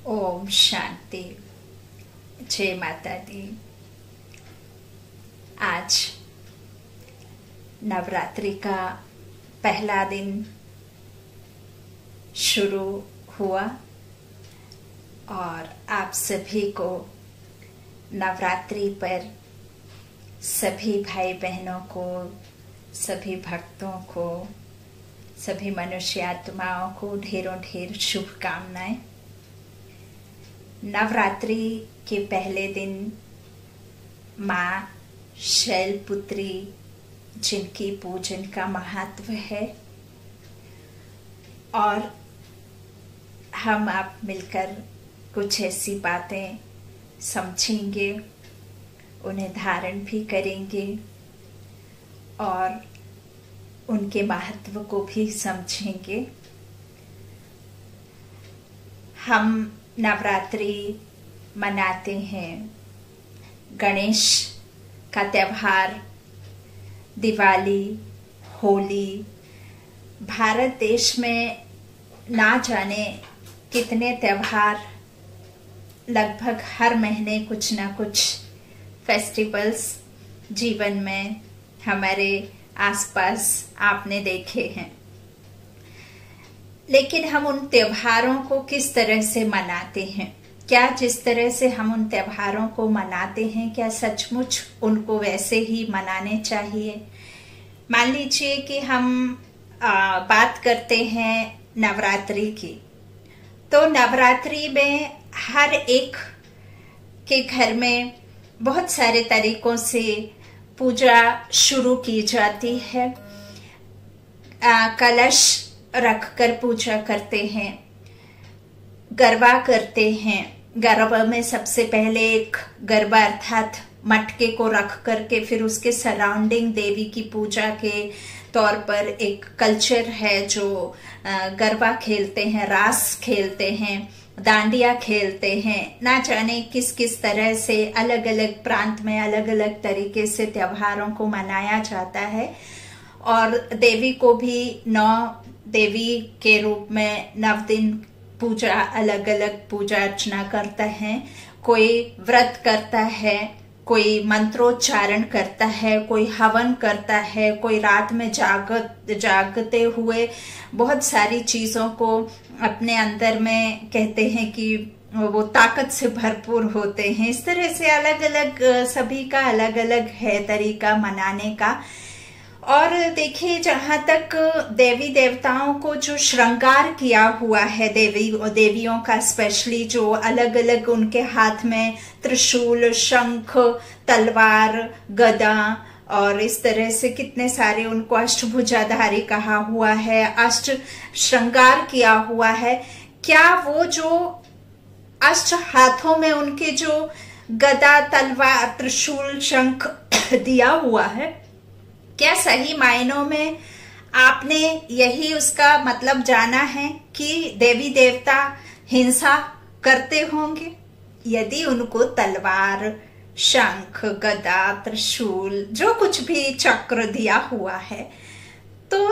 ओम शांति। जय माता दी। आज नवरात्रि का पहला दिन शुरू हुआ और आप सभी को नवरात्रि पर सभी भाई बहनों को, सभी भक्तों को, सभी मनुष्य आत्माओं को ढेरों ढेर शुभकामनाएं। नवरात्रि के पहले दिन माँ शैलपुत्री जिनकी पूजन का महत्व है और हम आप मिलकर कुछ ऐसी बातें समझेंगे, उन्हें धारण भी करेंगे और उनके महत्व को भी समझेंगे। हम नवरात्रि मनाते हैं, गणेश का त्योहार, दिवाली, होली। भारत देश में ना जाने कितने त्योहार, लगभग हर महीने कुछ ना कुछ फेस्टिवल्स जीवन में हमारे आसपास आपने देखे हैं। लेकिन हम उन त्योहारों को किस तरह से मनाते हैं? क्या जिस तरह से हम उन त्योहारों को मनाते हैं, क्या सचमुच उनको वैसे ही मनाने चाहिए? मान लीजिए कि हम बात करते हैं नवरात्रि की, तो नवरात्रि में हर एक के घर में बहुत सारे तरीकों से पूजा शुरू की जाती है। कलश रखकर पूजा करते हैं, गरबा करते हैं। गरबा में सबसे पहले एक गरबा अर्थात मटके को रख करके फिर उसके सराउंडिंग देवी की पूजा के तौर पर एक कल्चर है जो गरबा खेलते हैं, रास खेलते हैं, डांडिया खेलते हैं। ना जाने किस किस तरह से अलग अलग प्रांत में अलग अलग तरीके से त्योहारों को मनाया जाता है। और देवी को भी 9 देवी के रूप में 9 दिन पूजा, अलग अलग पूजा अर्चना करता है। कोई व्रत करता है, कोई मंत्रोच्चारण करता है, कोई हवन करता है, कोई रात में जागते हुए बहुत सारी चीजों को अपने अंदर में कहते हैं कि वो ताकत से भरपूर होते हैं। इस तरह से अलग अलग सभी का अलग अलग है तरीका मनाने का। और देखिए, जहां तक देवी देवताओं को जो श्रृंगार किया हुआ है, देवियों का स्पेशली, जो अलग अलग उनके हाथ में त्रिशूल, शंख, तलवार, गदा और इस तरह से कितने सारे उनको अष्टभुजाधारी कहा हुआ है, अष्ट श्रृंगार किया हुआ है। क्या वो जो अष्ट हाथों में उनके जो गदा, तलवार, त्रिशूल, शंख दिया हुआ है, क्या सही मायनों में आपने यही उसका मतलब जाना है कि देवी देवता हिंसा करते होंगे? यदि उनको तलवार, शंख, गदा, त्रिशूल, जो कुछ भी चक्र दिया हुआ है, तो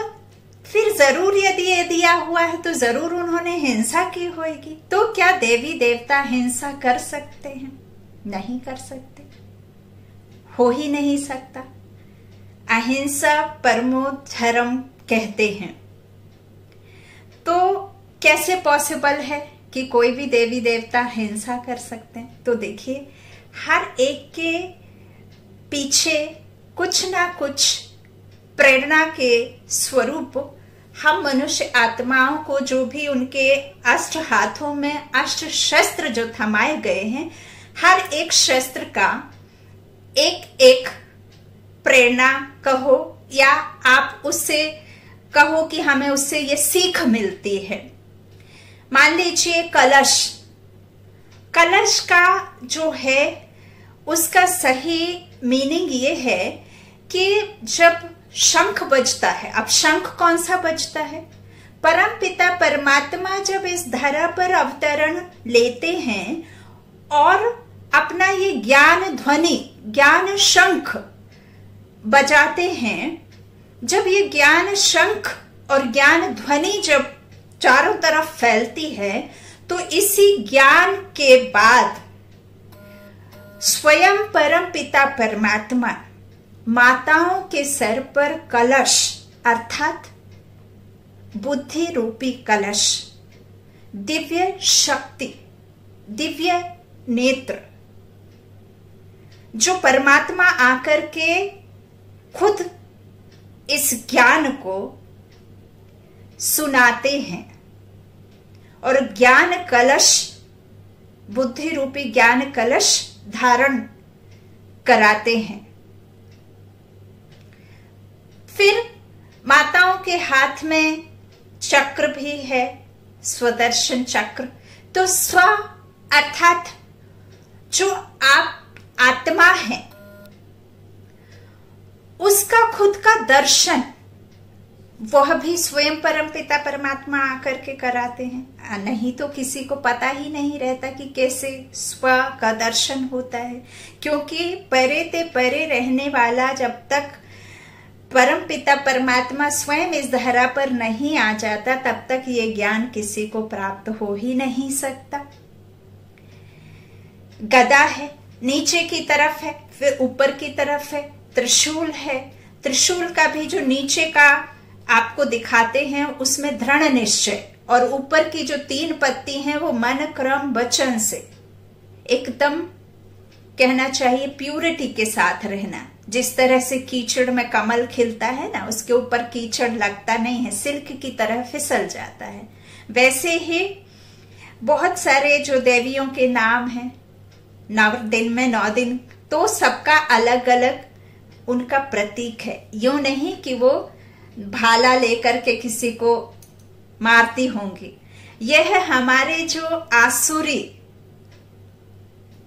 फिर जरूर यदि ये दिया हुआ है तो जरूर उन्होंने हिंसा की होगी। तो क्या देवी देवता हिंसा कर सकते हैं? नहीं कर सकते, हो ही नहीं सकता। अहिंसा परमो धर्म कहते हैं। तो कैसे पॉसिबल है कि कोई भी देवी देवता हिंसा कर सकते हैं? तो देखिए, हर एक के पीछे कुछ ना कुछ प्रेरणा के स्वरूप हम मनुष्य आत्माओं को, जो भी उनके अष्ट हाथों में अष्ट शस्त्र जो थमाए गए हैं, हर एक शस्त्र का एक एक प्रेरणा कहो या आप उससे कहो कि हमें उससे ये सीख मिलती है। मान लीजिए कलश का जो है उसका सही मीनिंग ये है कि जब शंख बजता है, अब शंख कौन सा बजता है? परम पिता परमात्मा जब इस धरा पर अवतरण लेते हैं और अपना ये ज्ञान ध्वनि, ज्ञान शंख बजाते हैं, जब ये ज्ञान शंख और ज्ञान ध्वनि जब चारों तरफ फैलती है, तो इसी ज्ञान के बाद स्वयं परम पिता परमात्मा माताओं के सर पर कलश अर्थात बुद्धि रूपी कलश, दिव्य शक्ति, दिव्य नेत्र, जो परमात्मा आकर के खुद इस ज्ञान को सुनाते हैं और ज्ञान कलश, बुद्धि रूपी ज्ञान कलश धारण कराते हैं। फिर माताओं के हाथ में चक्र भी है, स्वदर्शन चक्र। तो स्व अर्थात जो आप आत्मा है, उसका खुद का दर्शन वह भी स्वयं परमपिता परमात्मा आकर के कराते हैं। नहीं तो किसी को पता ही नहीं रहता कि कैसे स्व का दर्शन होता है, क्योंकि परे ते परे रहने वाला जब तक परमपिता परमात्मा स्वयं इस धरा पर नहीं आ जाता तब तक ये ज्ञान किसी को प्राप्त हो ही नहीं सकता। गदा है, नीचे की तरफ है, फिर ऊपर की तरफ है, त्रिशूल है। त्रिशूल का भी जो नीचे का आपको दिखाते हैं उसमें दृढ़ निश्चय, और ऊपर की जो 3 पत्ती हैं वो मन क्रम वचन से एकदम कहना चाहिए प्यूरिटी के साथ रहना। जिस तरह से कीचड़ में कमल खिलता है ना, उसके ऊपर कीचड़ लगता नहीं है, सिल्क की तरह फिसल जाता है। वैसे ही बहुत सारे जो देवियों के नाम हैं, 9 दिन में 9 दिन, तो सबका अलग अलग उनका प्रतीक है। यूं नहीं कि वो भाला लेकर के किसी को मारती होंगी। यह हमारे जो आसुरी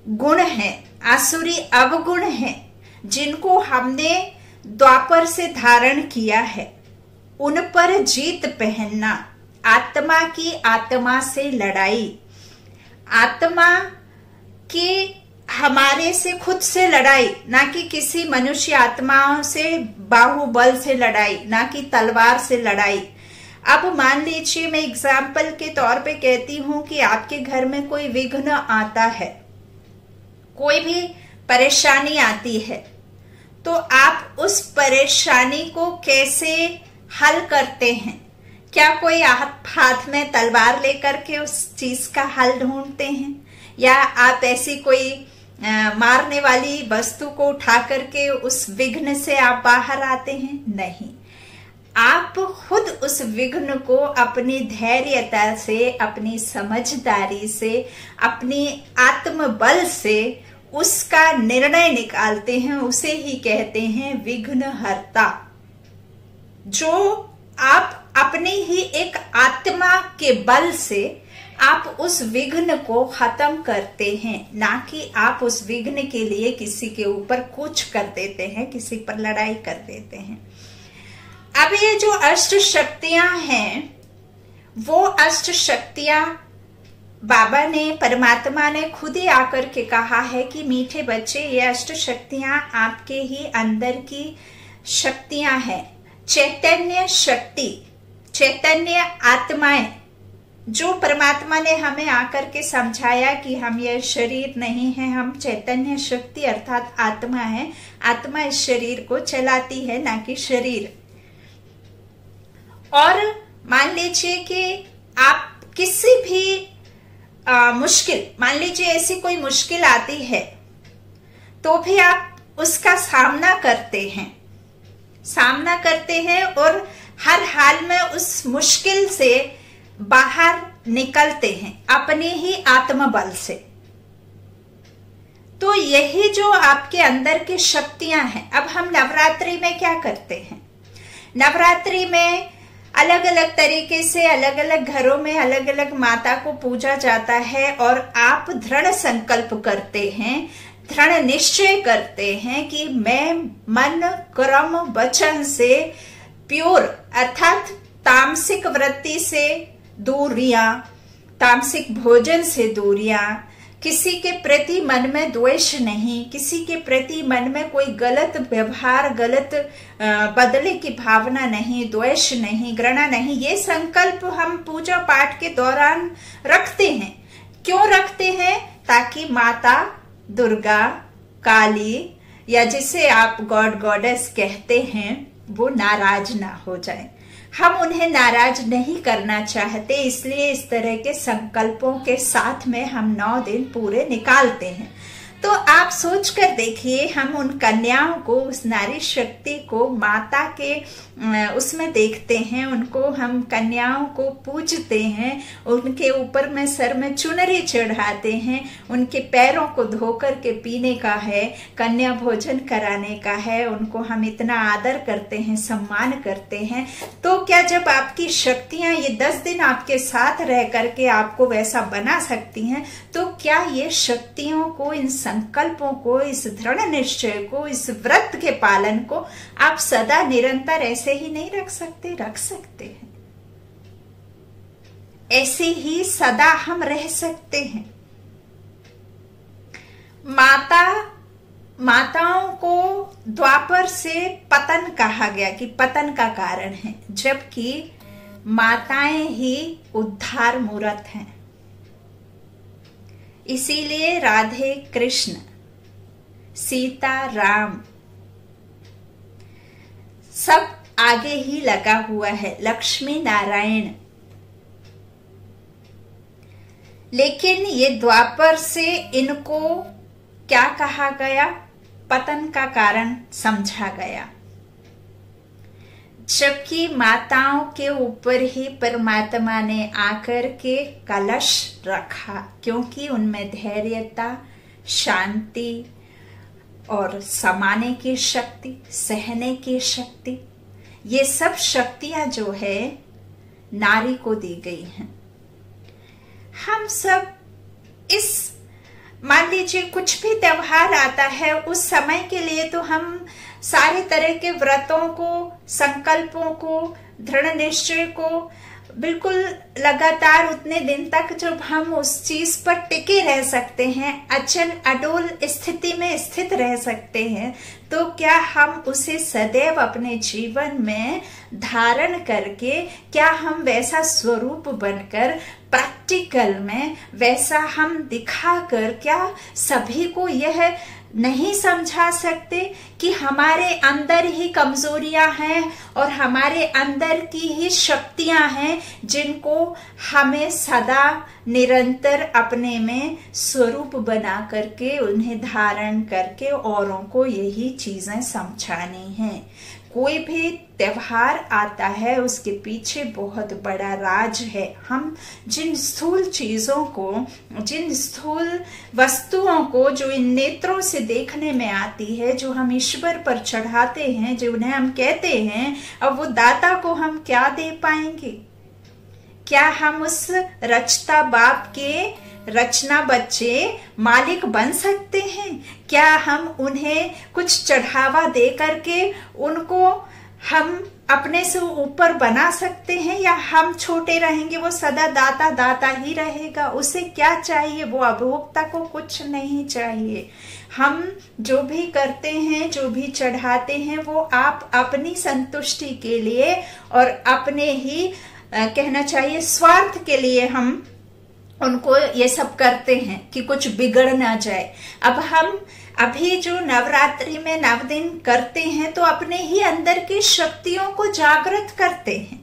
गुण हैं, आसुरी अवगुण हैं, जिनको हमने द्वापर से धारण किया है, उन पर जीत पहनना, आत्मा की आत्मा से लड़ाई, आत्मा की हमारे से खुद से लड़ाई, ना कि किसी मनुष्य आत्माओं से बाहुबल से लड़ाई, ना कि तलवार से लड़ाई। अब मान लीजिए मैं एग्जाम्पल के तौर पे कहती हूं कि आपके घर में कोई विघ्न आता है, कोई भी परेशानी आती है, तो आप उस परेशानी को कैसे हल करते हैं? क्या कोई हाथ में तलवार लेकर के उस चीज का हल ढूंढते हैं, या आप ऐसी कोई मारने वाली वस्तु को उठा करके उस विघ्न से आप बाहर आते हैं? नहीं, आप खुद उस विघ्न को अपनी धैर्यता से, अपनी समझदारी से, अपनी आत्मबल से उसका निर्णय निकालते हैं। उसे ही कहते हैं विघ्नहर्ता। जो आप अपनी ही एक आत्मा के बल से आप उस विघ्न को खत्म करते हैं, ना कि आप उस विघ्न के लिए किसी के ऊपर कुछ कर देते हैं, किसी पर लड़ाई कर देते हैं। अब ये जो अष्ट शक्तियां हैं, वो अष्ट शक्तियां बाबा ने, परमात्मा ने खुद ही आकर के कहा है कि मीठे बच्चे, ये अष्ट शक्तियां आपके ही अंदर की शक्तियां हैं। चैतन्य शक्ति, चैतन्य आत्माएं, जो परमात्मा ने हमें आकर के समझाया कि हम ये शरीर नहीं है, हम चैतन्य शक्ति अर्थात आत्मा है। आत्मा इस शरीर को चलाती है, ना कि शरीर। और मान लीजिए कि आप किसी भी मुश्किल, मान लीजिए ऐसी कोई मुश्किल आती है, तो भी आप उसका सामना करते हैं, सामना करते हैं और हर हाल में उस मुश्किल से बाहर निकलते हैं अपने ही आत्मबल से। तो यही जो आपके अंदर की शक्तियां हैं। अब हम नवरात्रि में क्या करते हैं? नवरात्रि में अलग अलग तरीके से, अलग अलग घरों में अलग अलग माता को पूजा जाता है, और आप दृढ़ संकल्प करते हैं, दृढ़ निश्चय करते हैं कि मैं मन कर्म वचन से प्योर अर्थात तामसिक वृत्ति से दूरियां, तामसिक भोजन से दूरियां, किसी के प्रति मन में द्वेष नहीं, किसी के प्रति मन में कोई गलत व्यवहार, गलत बदले की भावना नहीं, द्वेष नहीं, घृणा नहीं। ये संकल्प हम पूजा पाठ के दौरान रखते हैं। क्यों रखते हैं? ताकि माता दुर्गा, काली या जिसे आप गॉड गॉडेस कहते हैं वो नाराज ना हो जाए। हम उन्हें नाराज नहीं करना चाहते, इसलिए इस तरह के संकल्पों के साथ में हम 9 दिन पूरे निकालते हैं। तो आप सोच कर देखिए, हम उन कन्याओं को, उस नारी शक्ति को माता के उसमें देखते हैं, उनको हम कन्याओं को पूजते हैं, उनके ऊपर में सर में चुनरी चढ़ाते हैं, उनके पैरों को धोकर के पीने का है, कन्या भोजन कराने का है, उनको हम इतना आदर करते हैं, सम्मान करते हैं। तो क्या जब आपकी शक्तियां ये 10 दिन आपके साथ रह करके आपको वैसा बना सकती हैं, तो क्या ये शक्तियों को, इन संकल्पों को, इस दृढ़ निश्चय को, इस व्रत के पालन को आप सदा निरंतर ऐसे ही नहीं रख सकते? रख सकते हैं। ऐसे ही सदा हम रह सकते हैं। माताओं को द्वापर से पतन कहा गया कि पतन का कारण है, जबकि माताएं ही उद्धार मूर्त हैं। इसीलिए राधे कृष्ण, सीता राम सब आगे ही लगा हुआ है, लक्ष्मी नारायण। लेकिन ये द्वापर से इनको क्या कहा गया? पतन का कारण समझा गया। जबकि माताओं के ऊपर ही परमात्मा ने आकर के कलश रखा, क्योंकि उनमें धैर्यता, शांति और समाने की शक्ति, सहने की शक्ति, ये सब शक्तियां जो है नारी को दी गई हैं। हम सब मान लीजिए कुछ भी त्योहार आता है, उस समय के लिए तो हम सारे तरह के व्रतों को, संकल्पों को, दृढ़ निश्चय को बिल्कुल लगातार उतने दिन तक जब हम उस चीज पर टिके रह सकते हैं, अचल अडोल स्थिति में स्थित रह सकते हैं, तो क्या हम उसे सदैव अपने जीवन में धारण करके, क्या हम वैसा स्वरूप बनकर प्रैक्टिकल में वैसा हम दिखाकर क्या सभी को यह नहीं समझा सकते कि हमारे अंदर ही कमजोरियां हैं और हमारे अंदर की ही शक्तियां हैं, जिनको हमें सदा निरंतर अपने में स्वरूप बना करके, उन्हें धारण करके औरों को यही चीजें समझानी हैं। कोई भी त्योहार आता है, उसके पीछे बहुत बड़ा राज है। हम जिन स्थूल चीजों को, जिन स्थूल वस्तुओं को जो इन नेत्रों से देखने में आती है, जो हम ईश्वर पर चढ़ाते हैं, जो उन्हें हम कहते हैं, अब वो दाता को हम क्या दे पाएंगे? क्या हम उस रचता बाप के रचना बच्चे मालिक बन सकते हैं? क्या हम उन्हें कुछ चढ़ावा दे करके उनको हम अपने से ऊपर बना सकते हैं, या हम छोटे रहेंगे, वो सदा दाता दाता ही रहेगा? उसे क्या चाहिए? वो अभोक्ता को कुछ नहीं चाहिए। हम जो भी करते हैं, जो भी चढ़ाते हैं, वो आप अपनी संतुष्टि के लिए और अपने ही कहना चाहिए स्वार्थ के लिए हम उनको ये सब करते हैं कि कुछ बिगड़ ना जाए। अब हम अभी जो नवरात्रि में 9 दिन करते हैं, तो अपने ही अंदर की शक्तियों को जागृत करते हैं।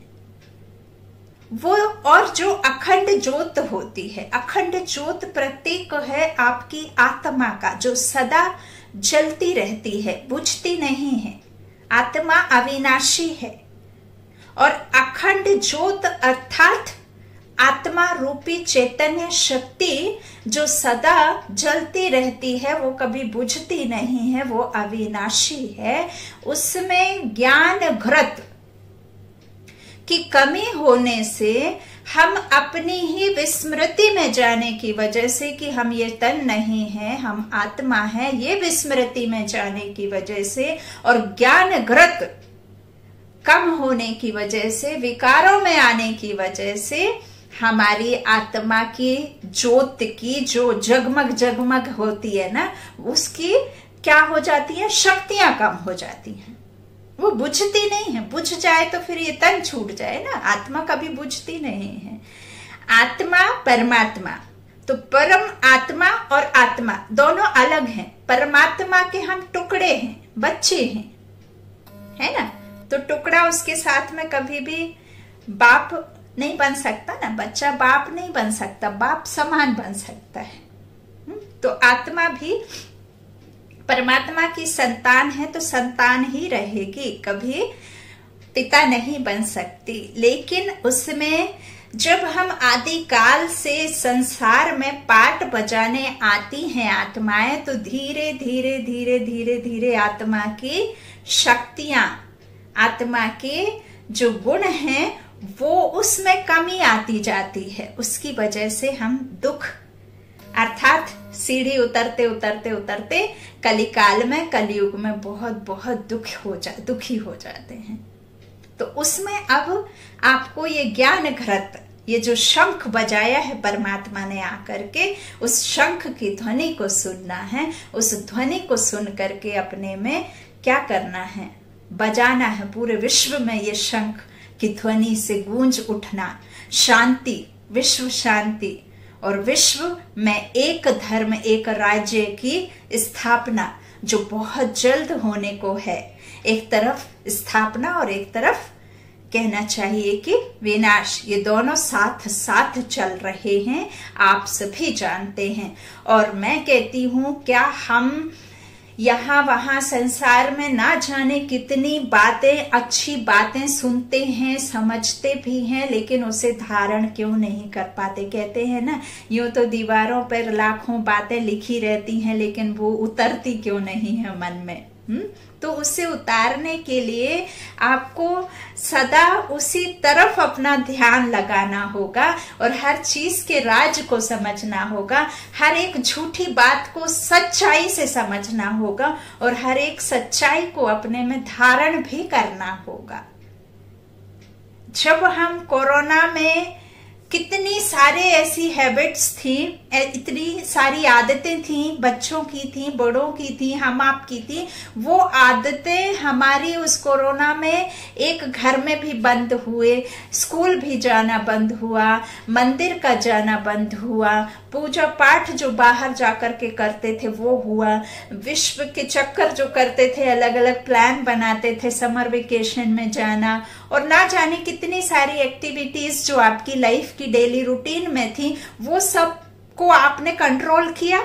वो और जो अखंड ज्योत होती है, अखंड ज्योत प्रतीक है आपकी आत्मा का, जो सदा जलती रहती है, बुझती नहीं है। आत्मा अविनाशी है और अखंड ज्योत अर्थात आत्मा रूपी चैतन्य शक्ति जो सदा जलती रहती है, वो कभी बुझती नहीं है, वो अविनाशी है। उसमें ज्ञान घृत की कमी होने से हम अपनी ही विस्मृति में जाने की वजह से कि हम ये तन नहीं है, हम आत्मा है, ये विस्मृति में जाने की वजह से और ज्ञान घृत कम होने की वजह से, विकारों में आने की वजह से हमारी आत्मा की ज्योत की जो जगमग जगमग होती है ना, उसकी क्या हो जाती है, शक्तियां कम हो जाती हैं, वो बुझती नहीं है। बुझ जाए तो फिर ये तन छूट जाए ना, आत्मा कभी बुझती नहीं है। आत्मा परमात्मा, तो परम आत्मा और आत्मा दोनों अलग हैं। परमात्मा के हम टुकड़े हैं, बच्चे हैं, है ना। तो टुकड़ा उसके साथ में कभी भी बाप नहीं बन सकता ना, बच्चा बाप नहीं बन सकता, बाप समान बन सकता है। तो आत्मा भी परमात्मा की संतान है, तो संतान ही रहेगी, कभी पिता नहीं बन सकती। लेकिन उसमें जब हम आदिकाल से संसार में पाठ बजाने आती हैं आत्माएं, तो धीरे धीरे धीरे धीरे धीरे आत्मा की शक्तियां, आत्मा के जो गुण हैं, वो उसमें कमी आती जाती है। उसकी वजह से हम दुख, अर्थात सीढ़ी उतरते उतरते उतरते कलिकाल में, कलयुग में बहुत बहुत दुखी हो जाते हैं। तो उसमें अब आपको ये ज्ञान घृत, ये जो शंख बजाया है परमात्मा ने आकर के, उस शंख की ध्वनि को सुनना है। उस ध्वनि को सुन करके अपने में क्या करना है, बजाना है। पूरे विश्व में ये शंख की ध्वनि से गूंज उठना, शांति, विश्व शांति, और विश्व में एक धर्म एक राज्य की स्थापना जो बहुत जल्द होने को है। एक तरफ स्थापना और एक तरफ कहना चाहिए कि विनाश, ये दोनों साथ साथ चल रहे हैं, आप सभी जानते हैं। और मैं कहती हूं, क्या हम यहाँ वहां संसार में ना जाने कितनी बातें, अच्छी बातें सुनते हैं, समझते भी हैं, लेकिन उसे धारण क्यों नहीं कर पाते। कहते हैं ना, यूं तो दीवारों पर लाखों बातें लिखी रहती हैं, लेकिन वो उतरती क्यों नहीं है मन में। तो उसे उतारने के लिए आपको सदा उसी तरफ अपना ध्यान लगाना होगा और हर चीज के राज को समझना होगा। हर एक झूठी बात को सच्चाई से समझना होगा और हर एक सच्चाई को अपने में धारण भी करना होगा। जब हम कोरोना में कितनी सारे ऐसी हैबिट्स थी, इतनी सारी आदतें थी, बच्चों की थी, बड़ों की थी, हम आप की थी, वो आदतें हमारी उस कोरोना में एक घर में भी बंद हुए, स्कूल भी जाना बंद हुआ, मंदिर का जाना बंद हुआ, पूजा पाठ जो बाहर जाकर के करते थे वो हुआ, विश्व के चक्कर जो करते थे, अलग अलग प्लान बनाते थे समर वेकेशन में जाना, और ना जाने कितनी सारी एक्टिविटीज जो आपकी लाइफ की डेली रूटीन में थी, वो सब को आपने कंट्रोल किया,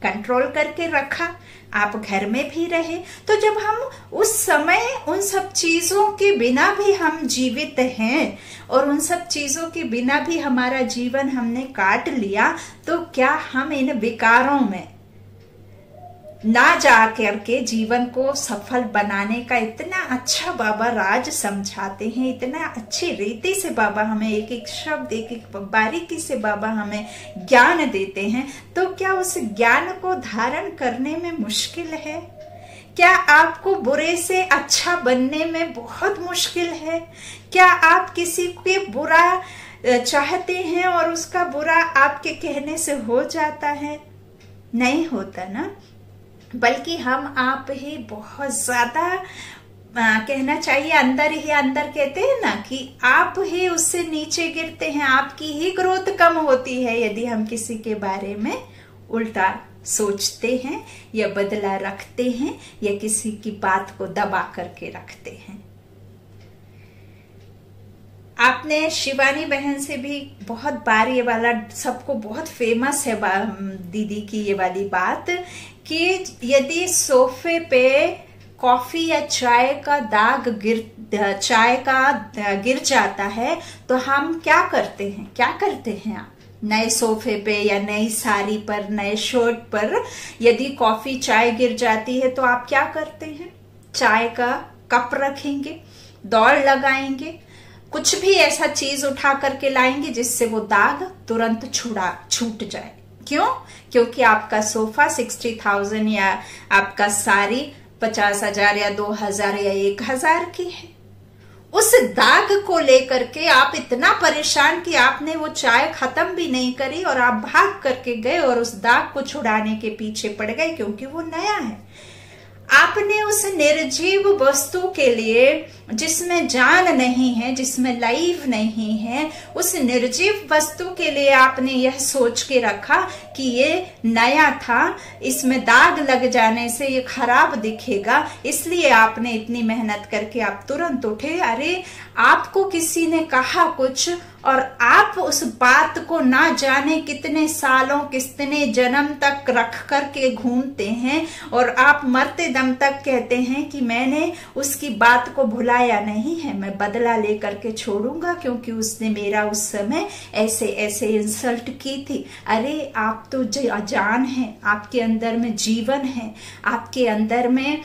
कंट्रोल करके रखा, आप घर में भी रहे। तो जब हम उस समय उन सब चीजों के बिना भी हम जीवित हैं और उन सब चीजों के बिना भी हमारा जीवन हमने काट लिया, तो क्या हम इन विकारों में ना जा करके जीवन को सफल बनाने का इतना अच्छा बाबा राज समझाते हैं, इतना अच्छी रीति से बाबा हमें एक एक शब्द, एक एक बारीकी से बाबा हमें ज्ञान देते हैं, तो क्या उस ज्ञान को धारण करने में मुश्किल है? क्या आपको बुरे से अच्छा बनने में बहुत मुश्किल है? क्या आप किसी के बुरा चाहते हैं और उसका बुरा आपके कहने से हो जाता है? नहीं होता ना, बल्कि हम आप ही बहुत ज्यादा कहना चाहिए अंदर ही अंदर, कहते हैं ना कि आप ही उससे नीचे गिरते हैं, आपकी ही ग्रोथ कम होती है यदि हम किसी के बारे में उल्टा सोचते हैं या बदला रखते हैं या किसी की बात को दबा करके रखते हैं। आपने शिवानी बहन से भी बहुत बार ये वाला सबको बहुत फेमस है दीदी की ये वाली बात कि यदि सोफे पे कॉफी या चाय का दाग गिर जाता है तो हम क्या करते हैं? क्या करते हैं आप? नए सोफे पे या नई साड़ी पर, नए शर्ट पर यदि कॉफी चाय गिर जाती है तो आप क्या करते हैं? चाय का कप रखेंगे, दौड़ लगाएंगे, कुछ भी ऐसा चीज उठा करके लाएंगे जिससे वो दाग तुरंत छूट जाए। क्यों? क्योंकि आपका सोफा 60,000 या आपका साड़ी 50,000 या 2,000 या 1,000 की है। उस दाग को लेकर के आप इतना परेशान कि आपने वो चाय खत्म भी नहीं करी और आप भाग करके गए और उस दाग को छुड़ाने के पीछे पड़ गए, क्योंकि वो नया है। आपने उस निर्जीव वस्तु के लिए, जिसमें जान नहीं है, जिसमें लाइफ नहीं है, उस निर्जीव वस्तु के लिए आपने यह सोच के रखा कि ये नया था, इसमें दाग लग जाने से ये खराब दिखेगा, इसलिए आपने इतनी मेहनत करके आप तुरंत उठे। अरे आपको किसी ने कहा कुछ और आप उस बात को ना जाने कितने सालों, कितने जन्म तक रख करके घूमते हैं और आप मरते दम तक कहते हैं कि मैंने उसकी बात को भुलाया नहीं है, मैं बदला लेकर के छोड़ूंगा क्योंकि उसने मेरा उस समय ऐसे ऐसे इंसल्ट की थी। अरे आप तो जान है, आपके अंदर में जीवन है, आपके अंदर में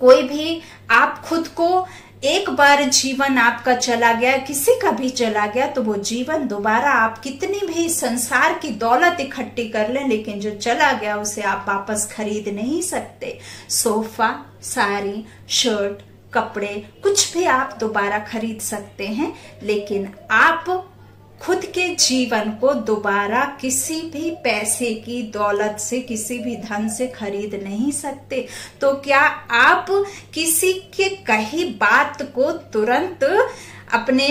कोई भी, आप खुद को एक बार जीवन आपका चला गया, किसी का भी चला गया, तो वो जीवन दोबारा आप कितनी भी संसार की दौलत इकट्ठी कर लें, लेकिन जो चला गया उसे आप वापस खरीद नहीं सकते। सोफा, साड़ी, शर्ट, कपड़े, कुछ भी आप दोबारा खरीद सकते हैं, लेकिन आप खुद के जीवन को दोबारा किसी भी पैसे की दौलत से, किसी भी धन से खरीद नहीं सकते। तो क्या आप किसी के कही बात को तुरंत अपने,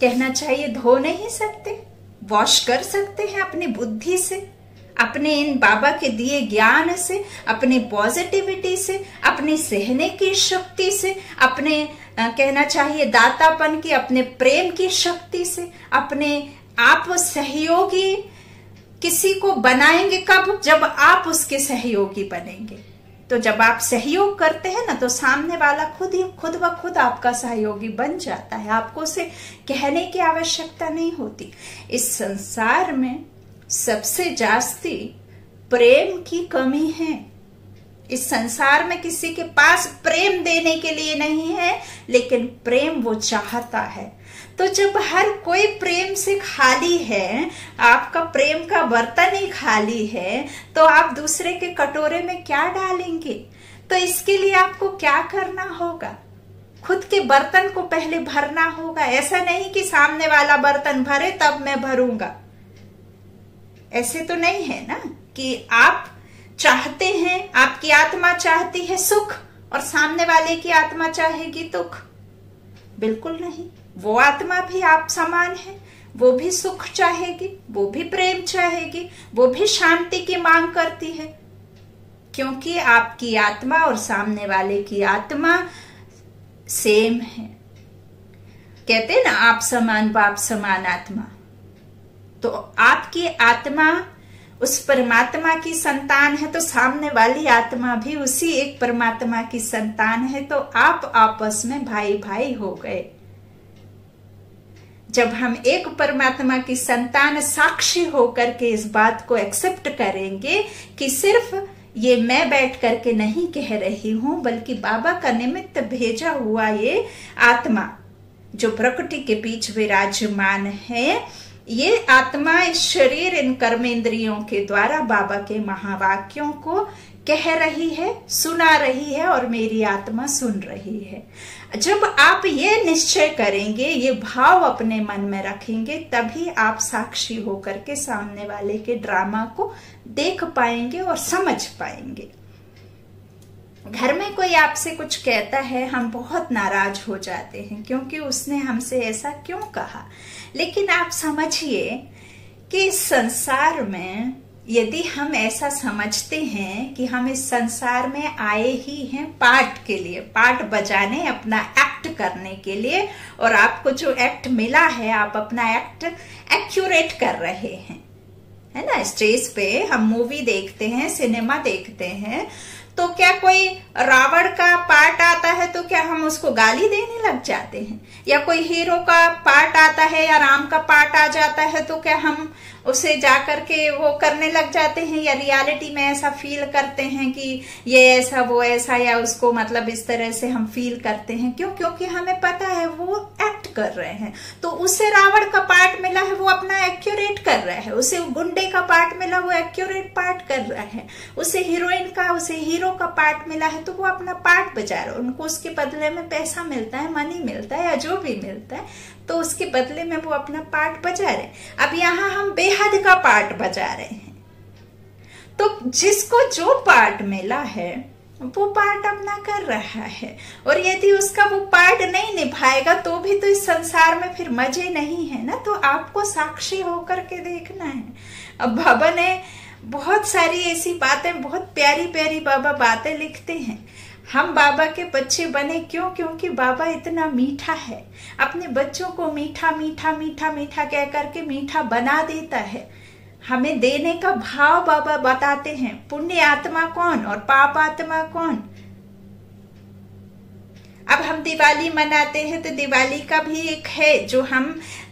कहना चाहिए, धो नहीं सकते? वॉश कर सकते हैं अपनी बुद्धि से, अपने इन बाबा के दिए ज्ञान से, अपनी पॉजिटिविटी से, अपनी सहने की शक्ति से, अपने कहना चाहिए दातापन की, अपने प्रेम की शक्ति से, अपने आप सहयोगी किसी को बनाएंगे कब? जब आप उसके सहयोगी बनेंगे। तो जब आप सहयोग करते हैं ना, तो सामने वाला खुद ब खुद आपका सहयोगी बन जाता है। आपको उसे कहने की आवश्यकता नहीं होती। इस संसार में सबसे जास्ती प्रेम की कमी है। इस संसार में किसी के पास प्रेम देने के लिए नहीं है, लेकिन प्रेम वो चाहता है। तो जब हर कोई प्रेम से खाली है, आपका प्रेम का बर्तन ही खाली है, तो आप दूसरे के कटोरे में क्या डालेंगे? तो इसके लिए आपको क्या करना होगा? खुद के बर्तन को पहले भरना होगा। ऐसा नहीं कि सामने वाला बर्तन भरे तब मैं भरूंगा, ऐसे तो नहीं है ना कि आप चाहते हैं, आपकी आत्मा चाहती है सुख और सामने वाले की आत्मा चाहेगी दुख। बिल्कुल नहीं। वो आत्मा भी आप समान है, वो भी सुख चाहेगी, वो भी प्रेम चाहेगी, वो भी शांति की मांग करती है, क्योंकि आपकी आत्मा और सामने वाले की आत्मा सेम है। कहते हैं ना, आप समान बाप समान आत्मा। तो आपकी आत्मा उस परमात्मा की संतान है, तो सामने वाली आत्मा भी उसी एक परमात्मा की संतान है। तो आप आपस में भाई भाई हो गए। जब हम एक परमात्मा की संतान साक्षी होकर के इस बात को एक्सेप्ट करेंगे कि सिर्फ ये मैं बैठ करके नहीं कह रही हूं, बल्कि बाबा का निमित्त भेजा हुआ ये आत्मा जो प्रकृति के बीच विराजमान है, ये आत्मा इस शरीर, इन कर्मेंद्रियों के द्वारा बाबा के महावाक्यों को कह रही है, सुना रही है और मेरी आत्मा सुन रही है। जब आप ये निश्चय करेंगे, ये भाव अपने मन में रखेंगे, तभी आप साक्षी होकर के सामने वाले के ड्रामा को देख पाएंगे और समझ पाएंगे। घर में कोई आपसे कुछ कहता है, हम बहुत नाराज हो जाते हैं क्योंकि उसने हमसे ऐसा क्यों कहा। लेकिन आप समझिए कि इस संसार में यदि हम ऐसा समझते हैं कि हम इस संसार में आए ही हैं पार्ट के लिए, पार्ट बजाने, अपना एक्ट करने के लिए, और आपको जो एक्ट मिला है आप अपना एक्ट एक्यूरेट कर रहे हैं, है ना। स्टेज पे हम मूवी देखते हैं, सिनेमा देखते हैं, तो क्या कोई रावण का पार्ट आता है तो क्या हम उसको गाली देने लग जाते हैं? या कोई हीरो का पार्ट आता है या राम का पार्ट आ जाता है तो क्या हम उसे जाकर के वो करने लग जाते हैं? या रियलिटी में ऐसा फील करते हैं कि ये ऐसा वो ऐसा, या उसको मतलब इस तरह से हम फील करते हैं? क्यों? क्योंकि हमें पता है वो एक्ट कर रहे हैं। तो उसे रावण का पार्ट मिला है, वो अपना एक्यूरेट कर रहा है। उसे गुंडे का पार्ट मिला, वो एक्यूरेट पार्ट कर रहा है। उसे हीरोइन का, उसे हीरो का पार्ट मिला है, तो वो अपना पार्ट बजा रहा है। उनको उसके बदले में पैसा मिलता है, मनी मिलता है, या जो भी मिलता है, तो उसके बदले में वो अपना पार्ट बजा रहे हैं। अब यहाँ हम बेहद का पार्ट बजा रहे हैं। तो जिसको जो पार्ट मिला है वो पार्ट अपना कर रहा है, और यदि उसका वो पार्ट नहीं निभाएगा तो भी तो इस संसार में फिर मजे नहीं है ना। तो आपको साक्षी होकर के देखना है। अब बाबा ने बहुत सारी ऐसी बातें, बहुत प्यारी प्यारी बाबा बातें लिखते हैं। हम बाबा के बच्चे बने क्यों? क्योंकि बाबा इतना मीठा है, अपने बच्चों को मीठा मीठा मीठा मीठा कह करके मीठा बना देता है। हमें देने का भाव बाबा बताते हैं। पुण्य आत्मा कौन और पाप आत्मा कौन। अब हम दिवाली मनाते हैं तो दिवाली का भी एक है जो हम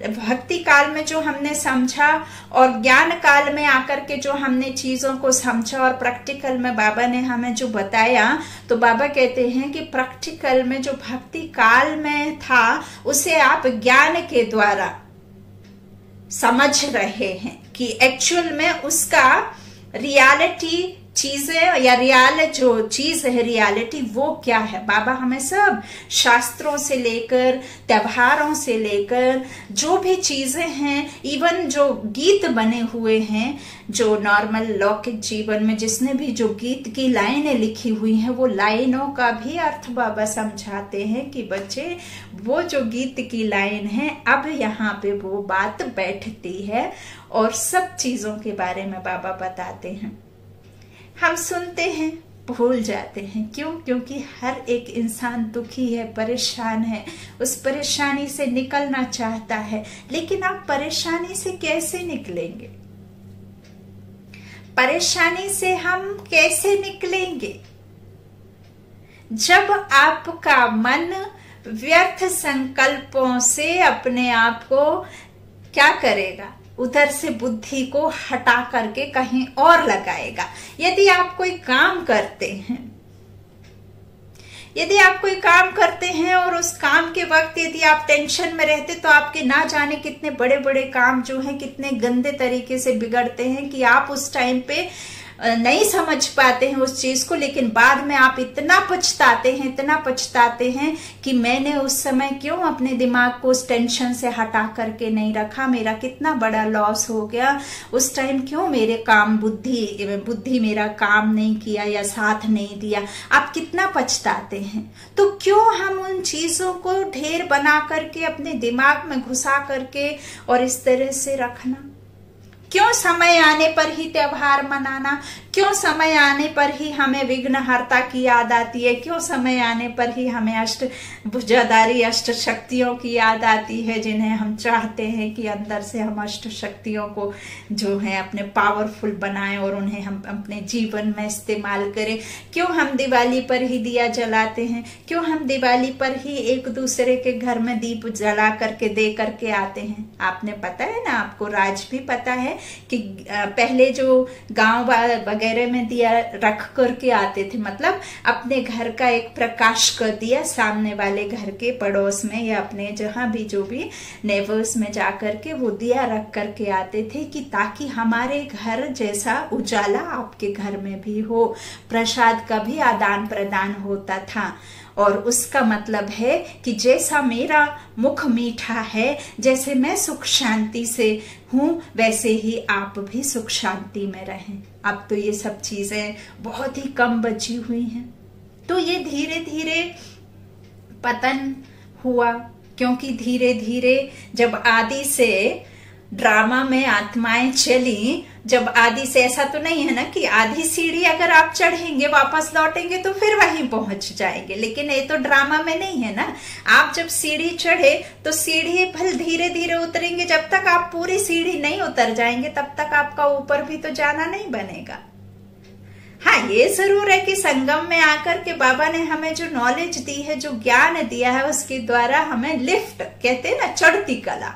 भक्ति काल में जो हमने समझा, और ज्ञान काल में आकर के जो हमने चीजों को समझा, और प्रैक्टिकल में बाबा ने हमें जो बताया। तो बाबा कहते हैं कि प्रैक्टिकल में जो भक्ति काल में था उसे आप ज्ञान के द्वारा समझ रहे हैं कि एक्चुअल में उसका रियलिटी चीजें, या रियल जो चीज है रियलिटी, वो क्या है। बाबा हमें सब शास्त्रों से लेकर, त्योहारों से लेकर, जो भी चीजें हैं, इवन जो गीत बने हुए हैं, जो नॉर्मल लौकिक जीवन में जिसने भी जो गीत की लाइनें लिखी हुई हैं, वो लाइनों का भी अर्थ बाबा समझाते हैं कि बच्चे वो जो गीत की लाइन है, अब यहाँ पे वो बात बैठती है, और सब चीजों के बारे में बाबा बताते हैं। हम सुनते हैं, भूल जाते हैं। क्यों? क्योंकि हर एक इंसान दुखी है, परेशान है, उस परेशानी से निकलना चाहता है। लेकिन आप परेशानी से कैसे निकलेंगे? परेशानी से हम कैसे निकलेंगे? जब आपका मन व्यर्थ संकल्पों से अपने आप को क्या करेगा, उधर से बुद्धि को हटा करके कहीं और लगाएगा। यदि आप कोई काम करते हैं, यदि आप कोई काम करते हैं और उस काम के वक्त यदि आप टेंशन में रहते, तो आपके ना जाने कितने बड़े बड़े काम जो हैं कितने गंदे तरीके से बिगड़ते हैं कि आप उस टाइम पे नहीं समझ पाते हैं उस चीज को। लेकिन बाद में आप इतना पछताते हैं, इतना पछताते हैं कि मैंने उस समय क्यों अपने दिमाग को उस टेंशन से हटा करके नहीं रखा, मेरा कितना बड़ा लॉस हो गया। उस टाइम क्यों मेरे काम बुद्धि मेरा काम नहीं किया या साथ नहीं दिया। आप कितना पछताते हैं। तो क्यों हम उन चीजों को ढेर बना करके अपने दिमाग में घुसा करके और इस तरह से रखना? क्यों समय आने पर ही त्योहार मनाना? क्यों समय आने पर ही हमें विघ्नहर्ता की याद आती है? क्यों समय आने पर ही हमें अष्ट भुजाधारी अष्ट शक्तियों की याद आती है, जिन्हें हम चाहते हैं कि अंदर से हम अष्ट शक्तियों को जो है अपने पावरफुल बनाएं और उन्हें हम अपने जीवन में इस्तेमाल करें? क्यों हम दिवाली पर ही दिया जलाते हैं? क्यों हम दिवाली पर ही एक दूसरे के घर में दीप जला करके दे करके आते हैं? आपने पता है ना, आपको राज भी पता है कि पहले जो गांव वगैरह में दिया रख करके आते थे, मतलब अपने घर का एक प्रकाश कर दिया सामने वाले घर के पड़ोस में या अपने जहां भी जो भी नेबर्स में जाकर के वो दिया रख करके आते थे, कि ताकि हमारे घर जैसा उजाला आपके घर में भी हो। प्रसाद का भी आदान प्रदान होता था, और उसका मतलब है कि जैसा मेरा मुख मीठा है, जैसे मैं सुख शांति से हूं, वैसे ही आप भी सुख शांति में रहें। अब तो ये सब चीजें बहुत ही कम बची हुई हैं। तो ये धीरे धीरे पतन हुआ, क्योंकि धीरे धीरे जब आदि से ड्रामा में आत्माएं चली, जब आदि से ऐसा तो नहीं है ना कि आधी सीढ़ी अगर आप चढ़ेंगे वापस लौटेंगे तो फिर वहीं पहुंच जाएंगे, लेकिन ये तो ड्रामा में नहीं है ना। आप जब सीढ़ी चढ़े तो सीढ़ी भले धीरे धीरे उतरेंगे, जब तक आप पूरी सीढ़ी नहीं उतर जाएंगे तब तक आपका ऊपर भी तो जाना नहीं बनेगा। हाँ, ये जरूर है कि संगम में आकर के बाबा ने हमें जो नॉलेज दी है, जो ज्ञान दिया है, उसके द्वारा हमें लिफ्ट कहते हैं ना, चढ़ती कला।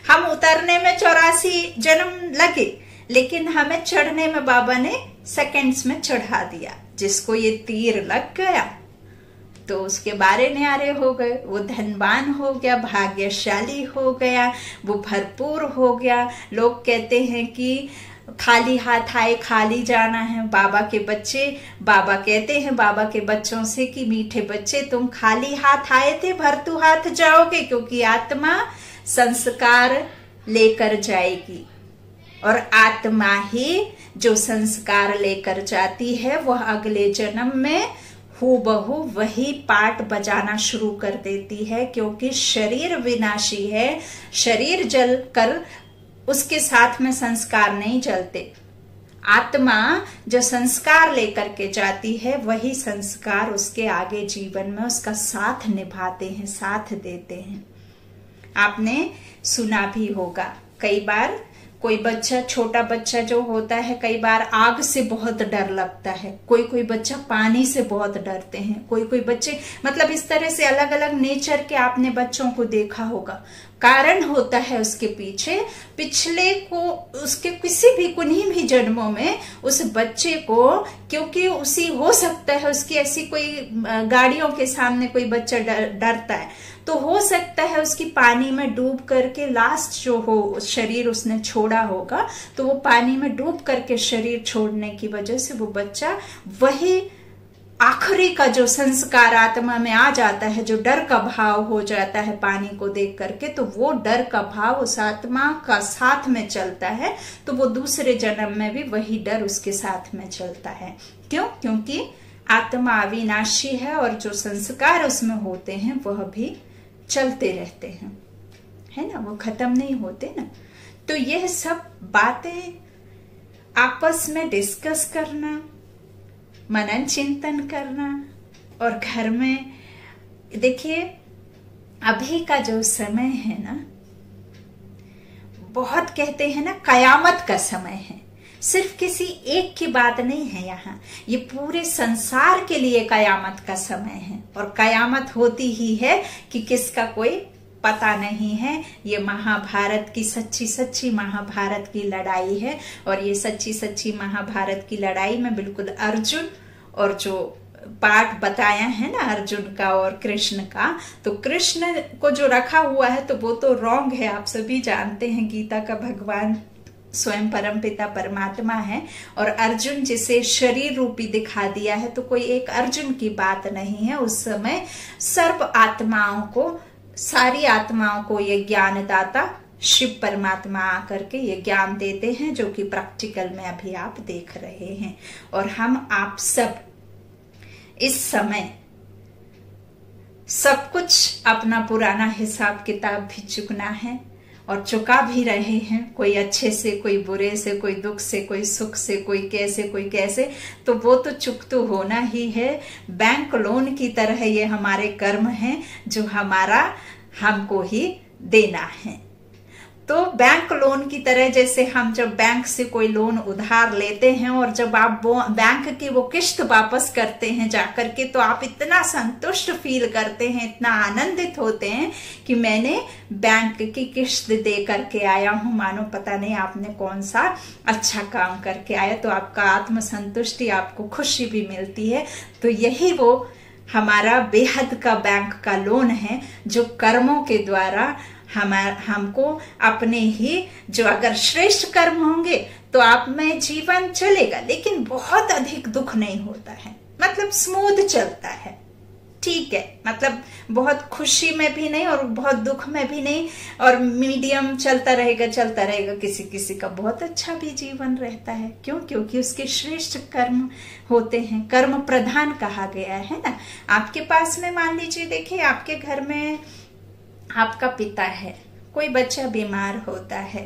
हम उतरने में 84 जन्म लगे, लेकिन हमें चढ़ने में बाबा ने सेकंड्स में चढ़ा दिया। जिसको ये तीर लग गया तो उसके बारे न्यारे हो गए, वो धनवान हो गया, भाग्यशाली हो गया, वो भरपूर हो गया। लोग कहते हैं कि खाली हाथ आए खाली जाना है। बाबा कहते हैं बाबा के बच्चों से कि मीठे बच्चे, तुम खाली हाथ आए थे, भरतू हाथ जाओगे, क्योंकि आत्मा संस्कार लेकर जाएगी और आत्मा ही जो संस्कार लेकर जाती है वह अगले जन्म में हूबहू वही पाठ बजाना शुरू कर देती है, क्योंकि शरीर विनाशी है। शरीर जल कर उसके साथ में संस्कार नहीं चलते। आत्मा जो संस्कार लेकर के जाती है वही संस्कार उसके आगे जीवन में उसका साथ निभाते हैं, साथ देते हैं। आपने सुना भी होगा कई बार, कोई बच्चा, छोटा बच्चा जो होता है, कई बार आग से बहुत डर लगता है, कोई बच्चा पानी से बहुत डरते हैं, कोई बच्चे, मतलब इस तरह से अलग अलग नेचर के आपने बच्चों को देखा होगा। कारण होता है उसके पीछे, पिछले को उसके किसी भी कुन्हीं भी जन्मों में उस बच्चे को, क्योंकि उसी हो सकता है उसकी ऐसी कोई गाड़ियों के सामने कोई बच्चा डरता है, तो हो सकता है उसकी पानी में डूब करके लास्ट जो हो शरीर उसने छोड़ा होगा, तो वो पानी में डूब करके शरीर छोड़ने की वजह से वो बच्चा वही आखिरी का जो संस्कार आत्मा में आ जाता है, जो डर का भाव हो जाता है पानी को देख करके, तो वो डर का भाव उस आत्मा का साथ में चलता है, तो वो दूसरे जन्म में भी वही डर उसके साथ में चलता है। क्यों? क्योंकि आत्मा अविनाशी है और जो संस्कार उसमें होते हैं वह भी चलते रहते हैं, है ना, वो खत्म नहीं होते ना। तो यह सब बातें आपस में डिस्कस करना, मनन चिंतन करना, और घर में देखिए अभी का जो समय है ना, बहुत कहते हैं ना कयामत का समय है। सिर्फ किसी एक की बात नहीं है यहाँ, ये पूरे संसार के लिए कयामत का समय है। और कयामत होती ही है कि किसका कोई पता नहीं है। ये महाभारत की सच्ची महाभारत की लड़ाई है, और ये सच्ची महाभारत की लड़ाई में बिल्कुल अर्जुन और जो पाठ बताया है ना अर्जुन का और कृष्ण का, तो कृष्ण को जो रखा हुआ है तो वो तो रॉन्ग है। आप सभी जानते हैं गीता का भगवान स्वयं परमपिता परमात्मा है, और अर्जुन जिसे शरीर रूपी दिखा दिया है, तो कोई एक अर्जुन की बात नहीं है। उस समय सर्व आत्माओं को, सारी आत्माओं को ये ज्ञानदाता शिव परमात्मा आकर के ये ज्ञान देते हैं, जो कि प्रैक्टिकल में अभी आप देख रहे हैं। और हम आप सब इस समय सब कुछ अपना पुराना हिसाब किताब भी चुकना है, और चुका भी रहे हैं, कोई अच्छे से, कोई बुरे से, कोई दुख से, कोई सुख से, कोई कैसे, तो वो तो चुक तो होना ही है। बैंक लोन की तरह ये हमारे कर्म हैं जो हमको ही देना है। तो बैंक लोन की तरह, जैसे हम जब बैंक से कोई लोन उधार लेते हैं और जब आप वो बैंक की वो किश्त वापस करते हैं जाकर के, तो आप इतना संतुष्ट फील करते हैं, इतना आनंदित होते हैं कि मैंने बैंक की किश्त दे करके आया हूं, मानो पता नहीं आपने कौन सा अच्छा काम करके आया। तो आपका आत्मसंतुष्टि, आपको खुशी भी मिलती है। तो यही वो हमारा बेहद का बैंक का लोन है, जो कर्मों के द्वारा हमको अपने ही, जो अगर श्रेष्ठ कर्म होंगे तो आप में जीवन चलेगा, लेकिन बहुत अधिक दुख नहीं होता है, मतलब स्मूथ चलता है, ठीक है, मतलब बहुत खुशी में भी नहीं और बहुत दुख में भी नहीं, और मीडियम चलता रहेगा। किसी किसी का बहुत अच्छा भी जीवन रहता है। क्यों? क्योंकि उसके श्रेष्ठ कर्म होते हैं, कर्म प्रधान कहा गया है ना। आपके पास में मान लीजिए, देखिए आपके घर में आपका पिता है, कोई बच्चा बीमार होता है,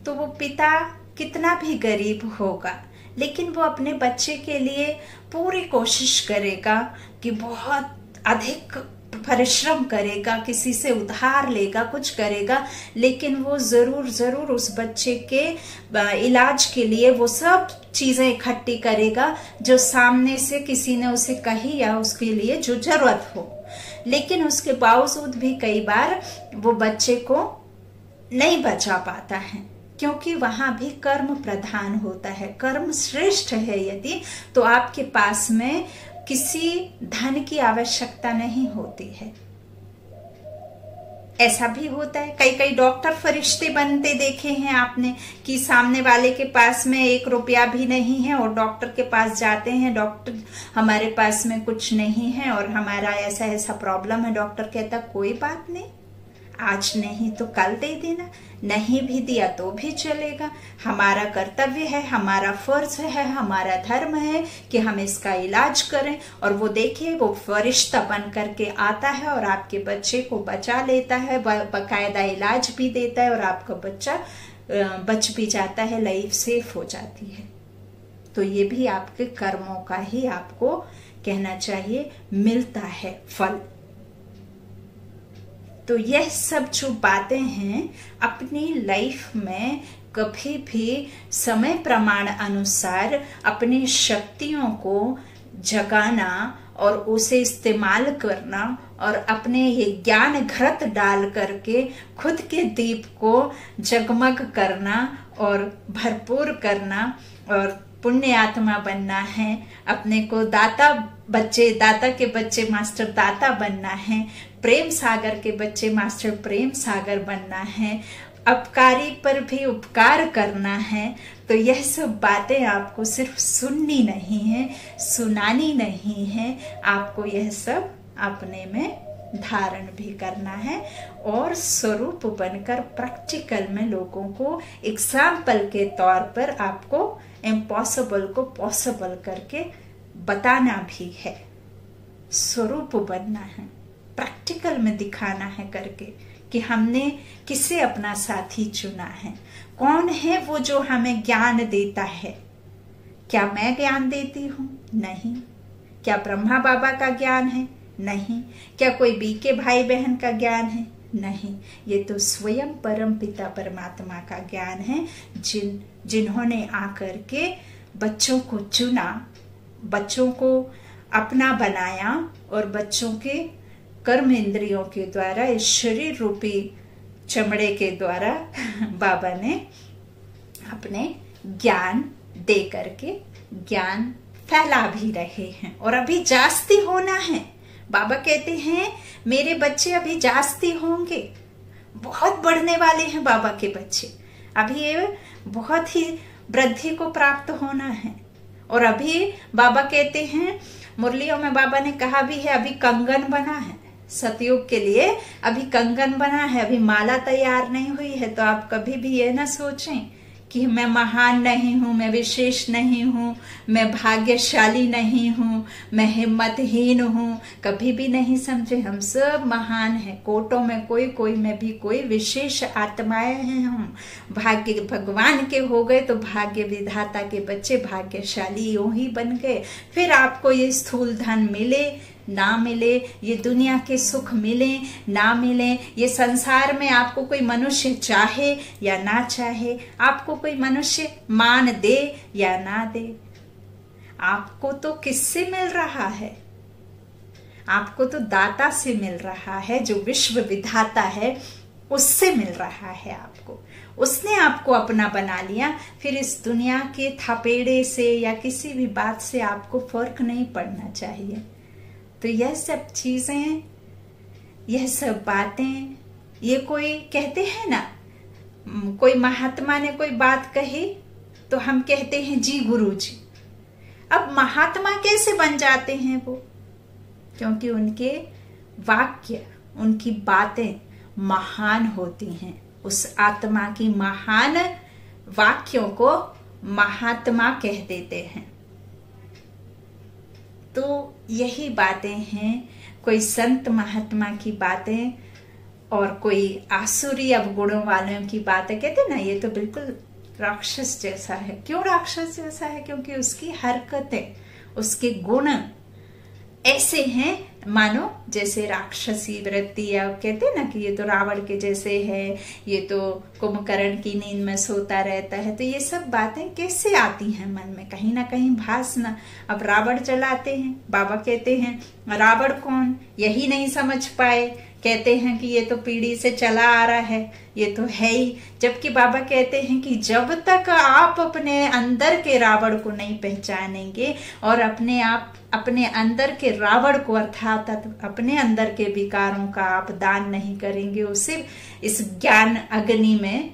तो वो पिता कितना भी गरीब होगा, लेकिन वो अपने बच्चे के लिए पूरी कोशिश करेगा कि बहुत अधिक परिश्रम करेगा, किसी से उधार लेगा, कुछ करेगा, लेकिन वो जरूर उस बच्चे के इलाज के लिए वो सब चीजें इकट्ठी करेगा जो सामने से किसी ने उसे कही या उसके लिए जो जरूरत हो। लेकिन उसके बावजूद भी कई बार वो बच्चे को नहीं बचा पाता है, क्योंकि वहां भी कर्म प्रधान होता है। कर्म श्रेष्ठ है यदि, तो आपके पास में किसी धन की आवश्यकता नहीं होती है। ऐसा भी होता है, कई कई डॉक्टर फरिश्ते बनते देखे हैं आपने कि सामने वाले के पास में 1 रुपया भी नहीं है और डॉक्टर के पास जाते हैं, डॉक्टर हमारे पास में कुछ नहीं है और हमारा ऐसा ऐसा प्रॉब्लम है। डॉक्टर कहता कोई बात नहीं, आज नहीं तो कल दे देना, नहीं भी दिया तो भी चलेगा। हमारा कर्तव्य है, हमारा फर्ज है, हमारा धर्म है कि हम इसका इलाज करें। और वो देखिए, वो फरिश्ता बन करके आता है और आपके बच्चे को बचा लेता है, बकायदा इलाज भी देता है और आपका बच्चा बच भी जाता है, लाइफ सेफ हो जाती है। तो ये भी आपके कर्मों का ही आपको कहना चाहिए मिलता है फल। तो यह सब जो बातें हैं अपनी लाइफ में कभी भी समय प्रमाण अनुसार अपनी शक्तियों को जगाना और उसे इस्तेमाल करना और अपने ये ज्ञान घृत डाल करके खुद के दीप को जगमग करना और भरपूर करना और पुण्य आत्मा बनना है। अपने को दाता के बच्चे मास्टर दाता बनना है, प्रेम सागर के बच्चे मास्टर प्रेम सागर बनना है, अपकारी पर भी उपकार करना है। तो यह सब बातें आपको सिर्फ सुननी नहीं है, सुनानी नहीं है, आपको यह सब अपने में धारण भी करना है और स्वरूप बनकर प्रैक्टिकल में लोगों को एग्जाम्पल के तौर पर आपको इम्पॉसिबल को पॉसिबल करके बताना भी है। स्वरूप बनना है, प्रैक्टिकल में दिखाना है करके कि हमने किसे अपना साथी चुना है, कौन है वो जो हमें ज्ञान देता है। क्या मैं ज्ञान देती हूँ? नहीं। क्या ब्रह्मा बाबा का ज्ञान है? नहीं। क्या कोई बीके भाई बहन का ज्ञान है? नहीं। ये तो स्वयं परम पिता परमात्मा का ज्ञान है, जिन्होंने आकर के बच्चों को चुना, बच्चों को अपना बनाया और बच्चों के कर्म इंद्रियों के द्वारा, इस शरीर रूपी चमड़े के द्वारा बाबा ने अपने ज्ञान दे करके ज्ञान फैला भी रहे हैं और अभी जास्ती होना है। बाबा कहते हैं मेरे बच्चे अभी जास्ती होंगे, बहुत बढ़ने वाले हैं बाबा के बच्चे। अभी ये बहुत ही वृद्धि को प्राप्त होना है। और अभी बाबा कहते हैं, मुरलियों में बाबा ने कहा भी है, अभी कंगन बना है सतयुग के लिए, अभी कंगन बना है, अभी माला तैयार नहीं हुई है। तो आप कभी भी ये ना सोचें कि मैं महान नहीं हूँ, मैं विशेष नहीं हूँ, मैं भाग्यशाली नहीं हूँ, मैं हिम्मतहीन हूँ। कभी भी नहीं समझे, हम सब महान हैं। कोटों में कोई में भी कोई विशेष आत्माएं हैं। हम भाग्य भगवान के हो गए तो भाग्य विधाता के बच्चे भाग्यशाली यूं ही बन गए। फिर आपको ये स्थूल धन मिले ना मिले, ये दुनिया के सुख मिले ना मिले, ये संसार में आपको कोई मनुष्य चाहे या ना चाहे, आपको कोई मनुष्य मान दे या ना दे, आपको तो किससे मिल रहा है? आपको तो दाता से मिल रहा है, जो विश्व विधाता है उससे मिल रहा है आपको। उसने आपको अपना बना लिया। फिर इस दुनिया के थपेड़े से या किसी भी बात से आपको फर्क नहीं पड़ना चाहिए। तो यह सब चीजें, यह सब बातें, ये कोई कहते हैं ना, कोई महात्मा ने कोई बात कही तो हम कहते हैं जी गुरुजी। अब महात्मा कैसे बन जाते हैं वो? क्योंकि उनके वाक्य, उनकी बातें महान होती हैं। उस आत्मा की महान वाक्यों को महात्मा कह देते हैं। तो यही बातें हैं, कोई संत महात्मा की बातें और कोई आसुरी अवगुणों वालों की बातें। कहते ना ये तो बिल्कुल राक्षस जैसा है। क्यों राक्षस जैसा है? क्योंकि उसकी हरकतें, उसके गुण ऐसे हैं मानो जैसे राक्षसी वृत्ति, या कहते ना कि ये तो रावण के जैसे है, ये तो कुंभकर्ण की नींद में सोता रहता है। तो ये सब बातें कैसे आती हैं मन में? कहीं ना कहीं भासना। अब रावण चलाते हैं, बाबा कहते हैं रावण कौन, यही नहीं समझ पाए कहते हैं कि ये तो पीढ़ी से चला आ रहा है, ये तो है ही। जबकि बाबा कहते हैं कि जब तक आप अपने अंदर के रावण को नहीं पहचानेंगे और अपने अंदर के रावण को अर्थात अपने अंदर के विकारों का आप दान नहीं करेंगे, उसे इस ज्ञान अग्नि में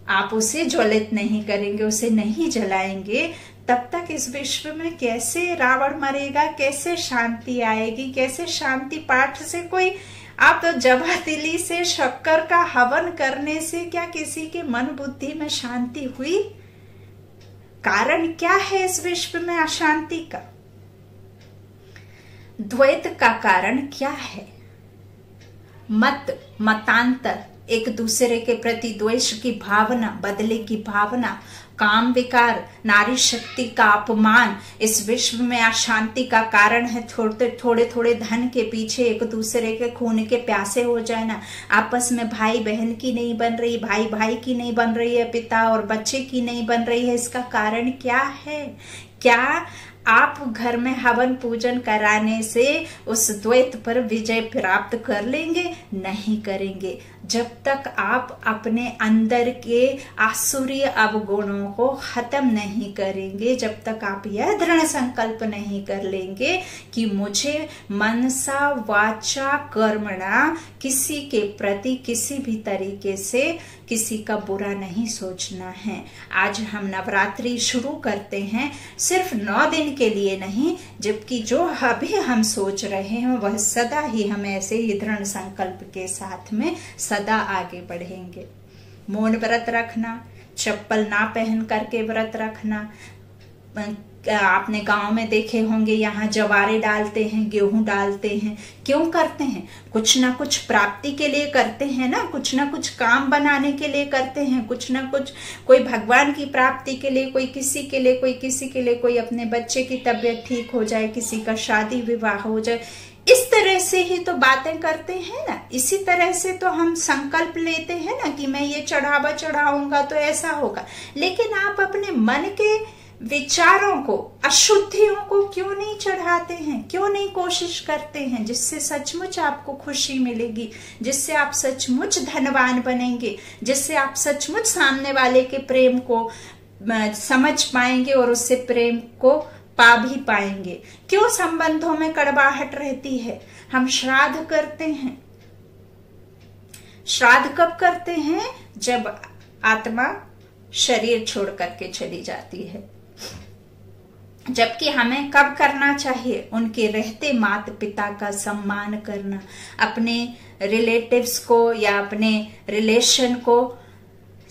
आप उसे ज्वलित नहीं करेंगे, उसे नहीं जलाएंगे, तब तक इस विश्व में कैसे रावण मरेगा, कैसे शांति आएगी, कैसे शांति पाठ से कोई आप तो जबादिली से शक्कर का हवन करने से क्या किसी के मन बुद्धि में शांति हुई? कारण क्या है इस विश्व में अशांति का? द्वैत का कारण क्या है? मतांतर, एक दूसरे के प्रति द्वेष की भावना, बदले की भावना, काम विकार, नारी शक्ति का अपमान इस विश्व में अशांति का कारण है। थोड़े धन के पीछे एक दूसरे के खून के प्यासे हो जाना, आपस में भाई बहन की नहीं बन रही, भाई भाई की नहीं बन रही है, पिता और बच्चे की नहीं बन रही है। इसका कारण क्या है? क्या आप घर में हवन पूजन कराने से उस द्वैत पर विजय प्राप्त कर लेंगे? नहीं करेंगे। जब तक आप अपने अंदर के आसुरी अवगुणों को खत्म नहीं करेंगे, जब तक आप यह दृढ़ संकल्प नहीं कर लेंगे कि मुझे मनसा वाचा कर्मणा किसी के प्रति किसी भी तरीके से किसी का बुरा नहीं सोचना है। आज हम नवरात्रि शुरू करते हैं सिर्फ 9 दिन के लिए नहीं, जबकि जो अभी हम सोच रहे हैं वह सदा ही हम ऐसे ही दृढ़ संकल्प के साथ में सदा आगे बढ़ेंगे। मौन व्रत रखना, चप्पल ना पहन करके व्रत रखना। आपने गांव में देखे होंगे, यहाँ जवारे डालते हैं, गेहूं डालते हैं। क्यों करते हैं? कुछ ना कुछ प्राप्ति के लिए करते हैं ना, कुछ ना कुछ काम बनाने के लिए करते हैं, कुछ ना कुछ, कोई भगवान की प्राप्ति के लिए, कोई किसी के लिए, कोई किसी के लिए, कोई अपने बच्चे की तबीयत ठीक हो जाए, किसी का शादी विवाह हो जाए। इस तरह से ही तो बातें करते हैं ना। इसी तरह से तो हम संकल्प लेते हैं ना कि मैं ये चढ़ावा चढ़ाऊंगा तो ऐसा होगा। लेकिन आप अपने मन के विचारों को, अशुद्धियों को क्यों नहीं चढ़ाते हैं? क्यों नहीं कोशिश करते हैं जिससे सचमुच आपको खुशी मिलेगी, जिससे आप सचमुच धनवान बनेंगे, जिससे आप सचमुच सामने वाले के प्रेम को समझ पाएंगे और उससे प्रेम को पा भी पाएंगे। क्यों संबंधों में कड़वाहट रहती है? हम श्राद्ध करते हैं। श्राद्ध कब करते हैं? जब आत्मा शरीर छोड़ करके चली जाती है। जबकि हमें कब करना चाहिए? उनके रहते माता पिता का सम्मान करना, अपने रिलेटिव्स को या अपने रिलेशन को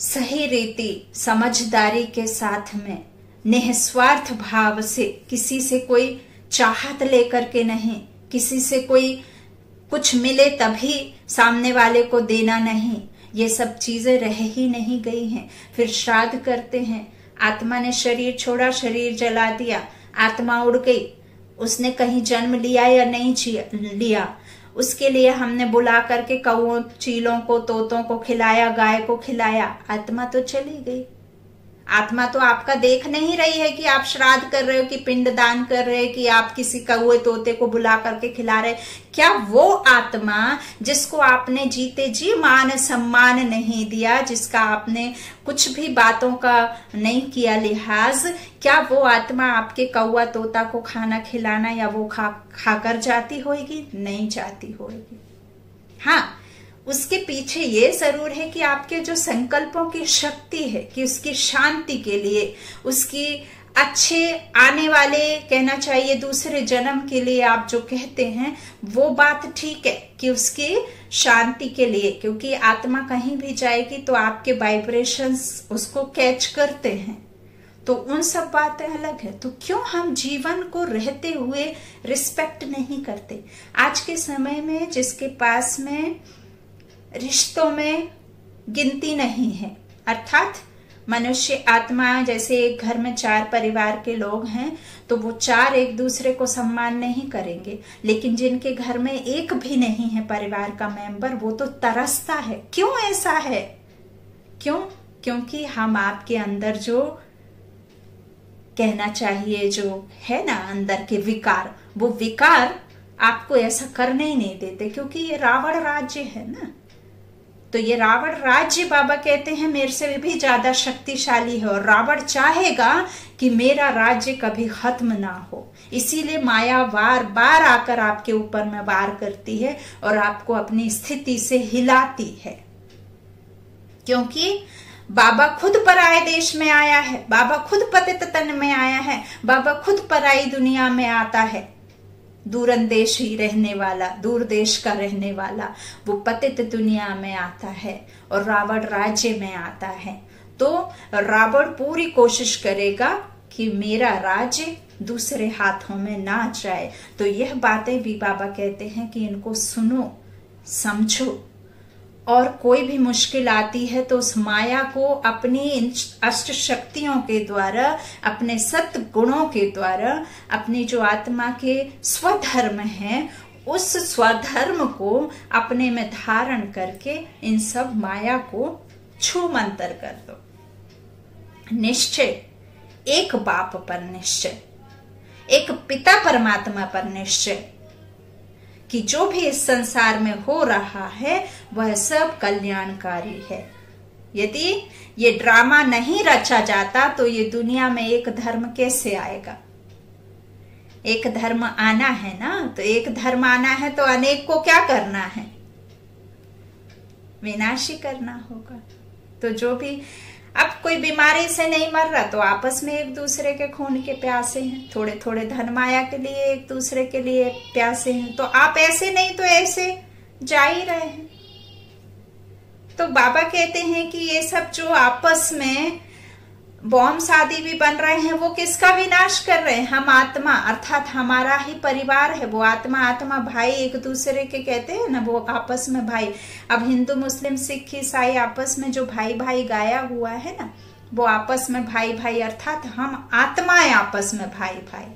सही रीति समझदारी के साथ में निस्वार्थ भाव से, किसी से कोई चाहत लेकर के नहीं, किसी से कोई कुछ मिले तभी सामने वाले को देना नहीं, ये सब चीजें रह ही नहीं गई हैं। फिर श्राद्ध करते हैं। आत्मा ने शरीर छोड़ा, शरीर जला दिया, आत्मा उड़ गई, उसने कहीं जन्म लिया या नहीं लिया, उसके लिए हमने बुला करके कौओं, चीलों को, तोतों को खिलाया, गाय को खिलाया, आत्मा तो चली गई। आत्मा तो आपका देख नहीं रही है कि आप श्राद्ध कर रहे हो, कि पिंड दान कर रहे हो, कि आप किसी कौए तोते को बुला करके खिला रहे। क्या वो आत्मा जिसको आपने जीते जी मान सम्मान नहीं दिया, जिसका आपने कुछ भी बातों का नहीं किया लिहाज, क्या वो आत्मा आपके कौआ तोता को खाना खिलाना या वो खाकर जाती होगी? नहीं जाती होगी। हाँ, उसके पीछे ये जरूर है कि आपके जो संकल्पों की शक्ति है, कि उसकी शांति के लिए, उसकी अच्छे आने वाले, कहना चाहिए दूसरे जन्म के लिए आप जो कहते हैं वो बात ठीक है कि उसकी शांति के लिए, क्योंकि आत्मा कहीं भी जाएगी तो आपके वाइब्रेशंस उसको कैच करते हैं, तो उन सब बातें अलग है। तो क्यों हम जीवन को रहते हुए रिस्पेक्ट नहीं करते? आज के समय में जिसके पास में रिश्तों में गिनती नहीं है, अर्थात मनुष्य आत्मा, जैसे एक घर में 4 परिवार के लोग हैं तो वो 4 एक दूसरे को सम्मान नहीं करेंगे, लेकिन जिनके घर में एक भी नहीं है परिवार का मेंबर, वो तो तरसता है। क्यों ऐसा है? क्यों? क्योंकि हम आपके अंदर जो, कहना चाहिए जो है ना अंदर के विकार, वो विकार आपको ऐसा करने ही नहीं देते, क्योंकि ये रावण राज्य है ना। तो ये रावण राज्य बाबा कहते हैं मेरे से भी ज्यादा शक्तिशाली है, और रावण चाहेगा कि मेरा राज्य कभी खत्म ना हो। इसीलिए माया बार बार आकर आपके ऊपर में वार करती है और आपको अपनी स्थिति से हिलाती है, क्योंकि बाबा खुद पराये देश में आया है, बाबा खुद पतित तन में आया है, बाबा खुद पराई दुनिया में आता है। दूरंदेश ही रहने वाला, दूर देश का रहने वाला, वो पतित दुनिया में आता है और रावण राज्य में आता है। तो रावण पूरी कोशिश करेगा कि मेरा राज्य दूसरे हाथों में ना जाए। तो यह बातें भी बाबा कहते हैं कि इनको सुनो, समझो, और कोई भी मुश्किल आती है तो उस माया को अपनी अष्ट शक्तियों के द्वारा, अपने सत गुणों के द्वारा, अपनी जो आत्मा के स्वधर्म है उस स्वधर्म को अपने में धारण करके इन सब माया को छूमंतर कर दो। निश्चय, एक बाप पर निश्चय, एक पिता परमात्मा पर निश्चय कि जो भी इस संसार में हो रहा है वह सब कल्याणकारी है। यदि ये ड्रामा नहीं रचा जाता तो ये दुनिया में एक धर्म कैसे आएगा? एक धर्म आना है ना, तो एक धर्म आना है तो अनेक को क्या करना है? विनाशी करना होगा। तो जो भी अब कोई बीमारी से नहीं मर रहा तो आपस में एक दूसरे के खून के प्यासे हैं, थोड़े थोड़े धन माया के लिए एक दूसरे के लिए प्यासे हैं। तो आप ऐसे नहीं तो ऐसे जा ही रहे हैं। तो बाबा कहते हैं कि ये सब जो आपस में बॉम्ब शादी भी बन रहे हैं वो किसका विनाश कर रहे हैं? हम आत्मा, अर्थात हमारा ही परिवार है वो आत्मा, आत्मा भाई एक दूसरे के कहते हैं ना, वो आपस में भाई। अब हिंदू मुस्लिम सिख ईसाई आपस में जो भाई भाई गाया हुआ है ना, वो आपस में भाई भाई, अर्थात हम आत्माएं आपस में भाई भाई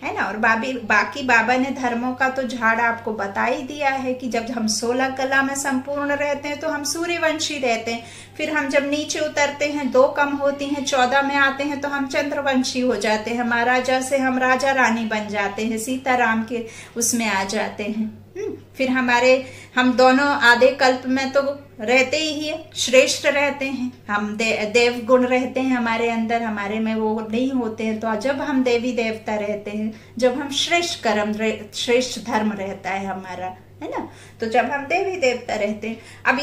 है ना। और बाकी बाबा ने धर्मों का तो झाड़ आपको बता ही दिया है कि जब हम 16 कला में संपूर्ण रहते हैं तो हम सूर्यवंशी रहते हैं, फिर हम जब नीचे उतरते हैं 2 कम होती हैं, 14 में आते हैं तो हम चंद्रवंशी हो जाते हैं, महाराजा से हम राजा रानी बन जाते हैं, सीताराम के उसमें आ जाते हैं। फिर हम दोनों आधे कल्प में तो रहते ही है, श्रेष्ठ रहते हैं, हम देव गुण रहते हैं हमारे अंदर, हमारे में वो नहीं होते हैं। तो जब हम देवी देवता रहते हैं, जब हम श्रेष्ठ कर्म, श्रेष्ठ धर्म रहता है हमारा, है ना, तो जब हम देवी देवता रहते हैं। अब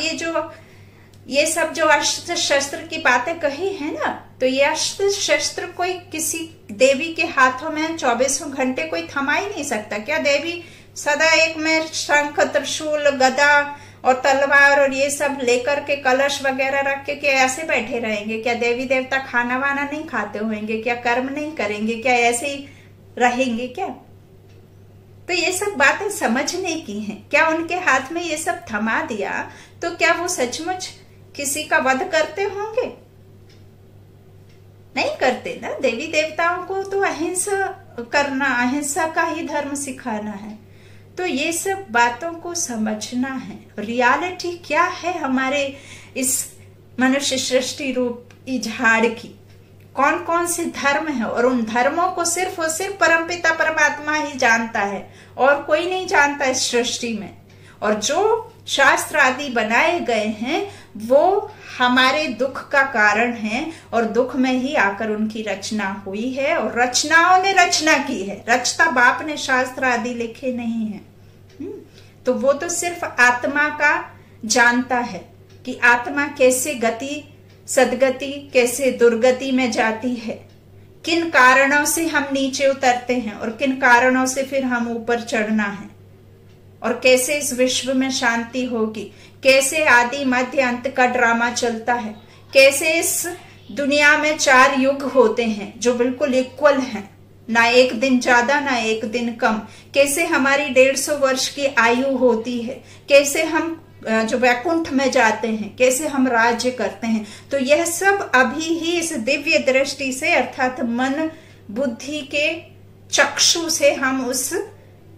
ये सब जो अस्त्र शस्त्र की बातें कही है ना, तो ये अस्त्र शस्त्र कोई किसी देवी के हाथों में 24 घंटे कोई थमा ही नहीं सकता। क्या देवी सदा एक में शंख, त्रिशूल, गदा और तलवार और ये सब लेकर के कलश वगैरह रख के क्या ऐसे बैठे रहेंगे? क्या देवी देवता खाना वाना नहीं खाते होंगे? क्या कर्म नहीं करेंगे? क्या ऐसे ही रहेंगे क्या? तो ये सब बातें समझने की हैं। क्या उनके हाथ में ये सब थमा दिया तो क्या वो सचमुच किसी का वध करते होंगे? नहीं करते ना। देवी देवताओं को तो अहिंसा करना, अहिंसा का ही धर्म सिखाना है। तो ये सब बातों को समझना है। रियलिटी क्या है हमारे इस मनुष्य सृष्टि रूप झाड़ की, कौन कौन से धर्म है, और उन धर्मों को सिर्फ और सिर्फ परमपिता परमात्मा ही जानता है और कोई नहीं जानता इस सृष्टि में। और जो शास्त्र आदि बनाए गए हैं वो हमारे दुख का कारण है, और दुख में ही आकर उनकी रचना हुई है, और रचनाओं ने रचना की है। रचता बाप ने शास्त्र आदि लिखे नहीं है। तो वो तो सिर्फ आत्मा का जानता है कि आत्मा कैसे गति, सदगति, कैसे दुर्गति में जाती है, किन कारणों से हम नीचे उतरते हैं और किन कारणों से फिर हम ऊपर चढ़ना है, और कैसे इस विश्व में शांति होगी, कैसे आदि मध्य अंत का ड्रामा चलता है, कैसे इस दुनिया में 4 युग होते हैं जो बिल्कुल इक्वल हैं, ना एक दिन ज्यादा ना एक दिन कम, कैसे हमारी 150 वर्ष की आयु होती है, कैसे हम जो वैकुंठ में जाते हैं, कैसे हम राज्य करते हैं। तो यह सब अभी ही इस दिव्य दृष्टि से, अर्थात मन बुद्धि के चक्षु से हम उस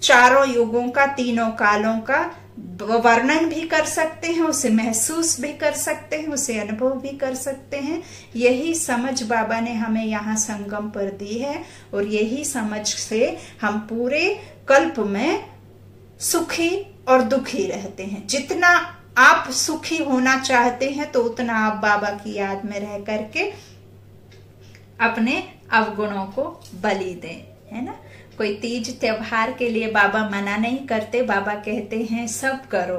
4 युगों का, 3 कालों का वर्णन भी कर सकते हैं, उसे महसूस भी कर सकते हैं, उसे अनुभव भी कर सकते हैं। यही समझ बाबा ने हमें यहाँ संगम पर दी है और यही समझ से हम पूरे कल्प में सुखी और दुखी रहते हैं। जितना आप सुखी होना चाहते हैं तो उतना आप बाबा की याद में रह करके अपने अवगुणों को बलि दें, है ना। कोई तीज त्योहार के लिए बाबा मना नहीं करते, बाबा कहते हैं सब करो,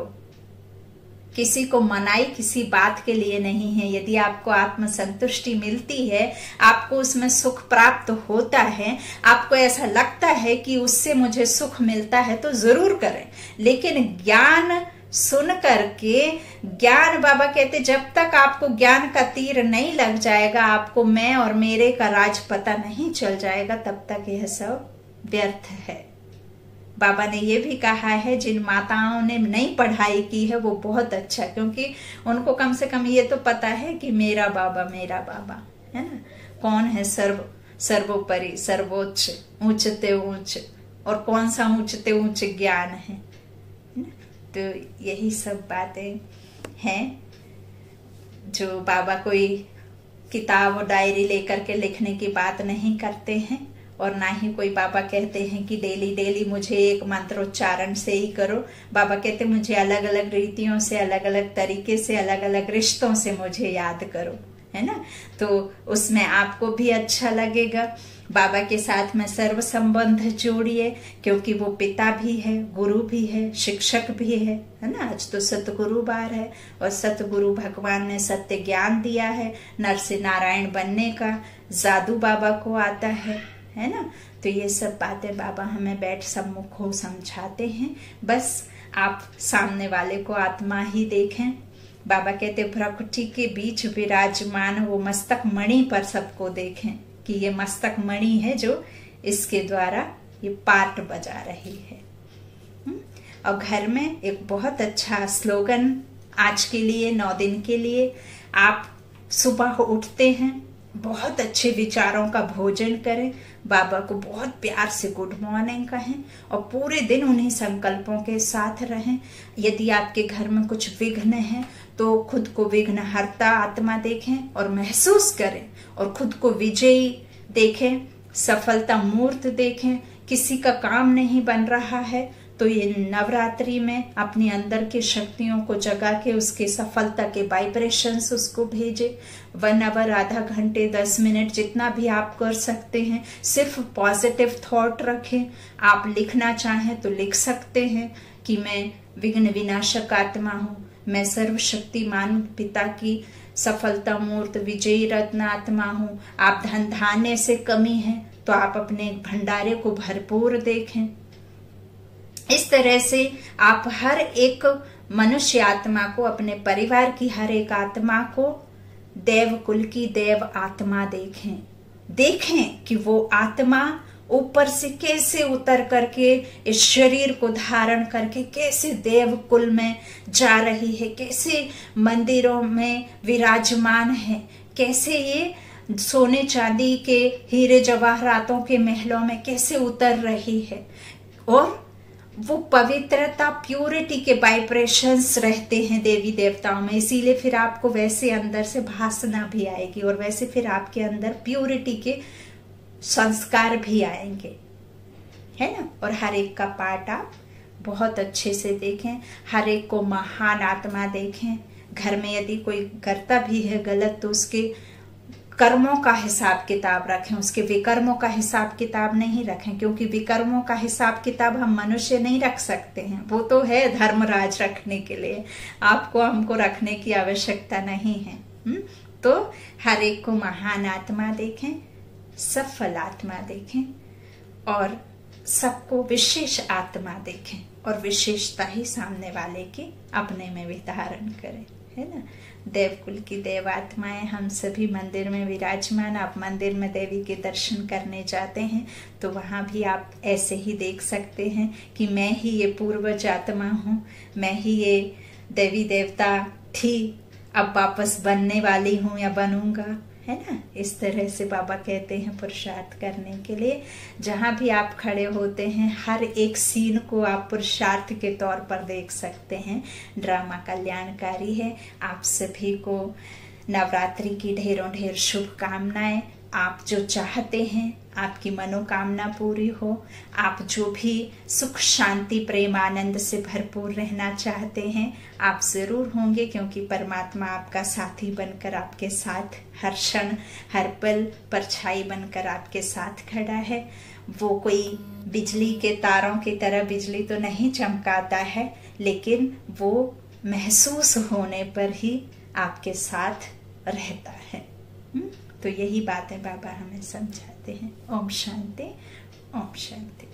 किसी को मनाई किसी बात के लिए नहीं है। यदि आपको आत्म संतुष्टि मिलती है, आपको उसमें सुख प्राप्त होता है, आपको ऐसा लगता है कि उससे मुझे सुख मिलता है, तो जरूर करें। लेकिन ज्ञान सुन करके, ज्ञान बाबा कहते जब तक आपको ज्ञान का तीर नहीं लग जाएगा, आपको मैं और मेरे का राज पता नहीं चल जाएगा, तब तक यह सब व्यर्थ है। बाबा ने ये भी कहा है जिन माताओं ने नहीं पढ़ाई की है वो बहुत अच्छा, क्योंकि उनको कम से कम ये तो पता है कि मेरा बाबा है ना, कौन है सर्वोपरि, सर्वोच्च, ऊंचते ऊंच, और कौन सा ऊंचते ऊंच ज्ञान है ना। तो यही सब बातें हैं जो बाबा कोई किताब और डायरी लेकर के लिखने की बात नहीं करते हैं, और ना ही कोई बाबा कहते हैं कि डेली मुझे एक मंत्रोच्चारण से ही करो। बाबा कहते मुझे अलग अलग रीतियों से, अलग अलग तरीके से, अलग अलग रिश्तों से मुझे याद करो, है ना। तो उसमें आपको भी अच्छा लगेगा। बाबा के साथ में सर्व संबंध जोड़िए, क्योंकि वो पिता भी है, गुरु भी है, शिक्षक भी है ना। आज तो सतगुरु बार है और सतगुरु भगवान ने सत्य ज्ञान दिया है। नर से नारायण बनने का जादू बाबा को आता है ना। तो ये सब बातें बाबा हमें बैठ सम्मुख हो समझाते हैं। बस आप सामने वाले को आत्मा ही देखें। बाबा कहते प्रकृति के बीच विराजमान वो मस्तक मणि पर सबको देखें कि ये मस्तक मणि है जो इसके द्वारा ये पार्ट बजा रही है। और घर में एक बहुत अच्छा स्लोगन आज के लिए, 9 दिन के लिए, आप सुबह उठते हैं, बहुत अच्छे विचारों का भोजन करें, बाबा को बहुत प्यार से गुड मॉर्निंग कहें और पूरे दिन उन्हीं संकल्पों के साथ रहें। यदि आपके घर में कुछ विघ्न है तो खुद को विघ्नहर्ता आत्मा देखें और महसूस करें, और खुद को विजयी देखें, सफलता मूर्त देखें। किसी का काम नहीं बन रहा है तो ये नवरात्रि में अपने अंदर की शक्तियों को जगा के उसके सफलता के वाइब्रेशंस उसको भेजे। 1 आवर, आधा घंटे, 10 मिनट, जितना भी आप कर सकते हैं, सिर्फ पॉजिटिव थॉट रखें। आप लिखना चाहें तो लिख सकते हैं कि मैं विघ्न विनाशक आत्मा हूँ, मैं सर्वशक्तिमान पिता की सफलता मूर्त विजयी रत्न आत्मा हूँ। आप धन धान्य से कमी है तो आप अपने भंडारे को भरपूर देखें। इस तरह से आप हर एक मनुष्य आत्मा को, अपने परिवार की हर एक आत्मा को देव कुल की देव आत्मा देखें कि वो आत्मा ऊपर से कैसे उतर करके इस शरीर को धारण करके कैसे देव कुल में जा रही है, कैसे मंदिरों में विराजमान है, कैसे ये सोने चांदी के हीरे जवाहरातों के महलों में कैसे उतर रही है। और वो पवित्रता, प्यूरिटी के वाइब्रेशंस रहते हैं देवी देवताओं में, इसीलिए फिर आपको वैसे अंदर से भासना भी आएगी और वैसे फिर आपके अंदर प्यूरिटी के संस्कार भी आएंगे, है ना। और हर एक का पार्ट आप बहुत अच्छे से देखें, हर एक को महान आत्मा देखें। घर में यदि कोई करता भी है गलत तो उसके कर्मों का हिसाब किताब रखें, उसके विकर्मों का हिसाब किताब नहीं रखें, क्योंकि विकर्मों का हिसाब किताब हम मनुष्य नहीं रख सकते हैं, वो तो है धर्मराज रखने के लिए, आपको हमको रखने की आवश्यकता नहीं है। तो हर एक को महान आत्मा देखें, सफल आत्मा देखें और सबको विशेष आत्मा देखें और विशेषता ही सामने वाले की अपने में भी धारण करें, है ना। देवकुल की देव आत्माएं हम सभी मंदिर में विराजमान। आप मंदिर में देवी के दर्शन करने जाते हैं तो वहां भी आप ऐसे ही देख सकते हैं कि मैं ही ये पूर्वज आत्मा हूँ, मैं ही ये देवी देवता थी, अब वापस बनने वाली हूँ या बनूंगा, है ना। इस तरह से बाबा कहते हैं पुरुषार्थ करने के लिए। जहां भी आप खड़े होते हैं हर एक सीन को आप पुरुषार्थ के तौर पर देख सकते हैं। ड्रामा कल्याणकारी है। आप सभी को नवरात्रि की ढेरों ढेर शुभकामनाएं। आप जो चाहते हैं आपकी मनोकामना पूरी हो। आप जो भी सुख शांति प्रेम आनंद से भरपूर रहना चाहते हैं आप जरूर होंगे, क्योंकि परमात्मा आपका साथी बनकर आपके साथ हर क्षण हर पल परछाई बनकर आपके साथ खड़ा है। वो कोई बिजली के तारों की तरह बिजली तो नहीं चमकाता है, लेकिन वो महसूस होने पर ही आपके साथ रहता है। तो यही बातें बाबा हमें समझाते हैं। ओम शांति, ओम शांति।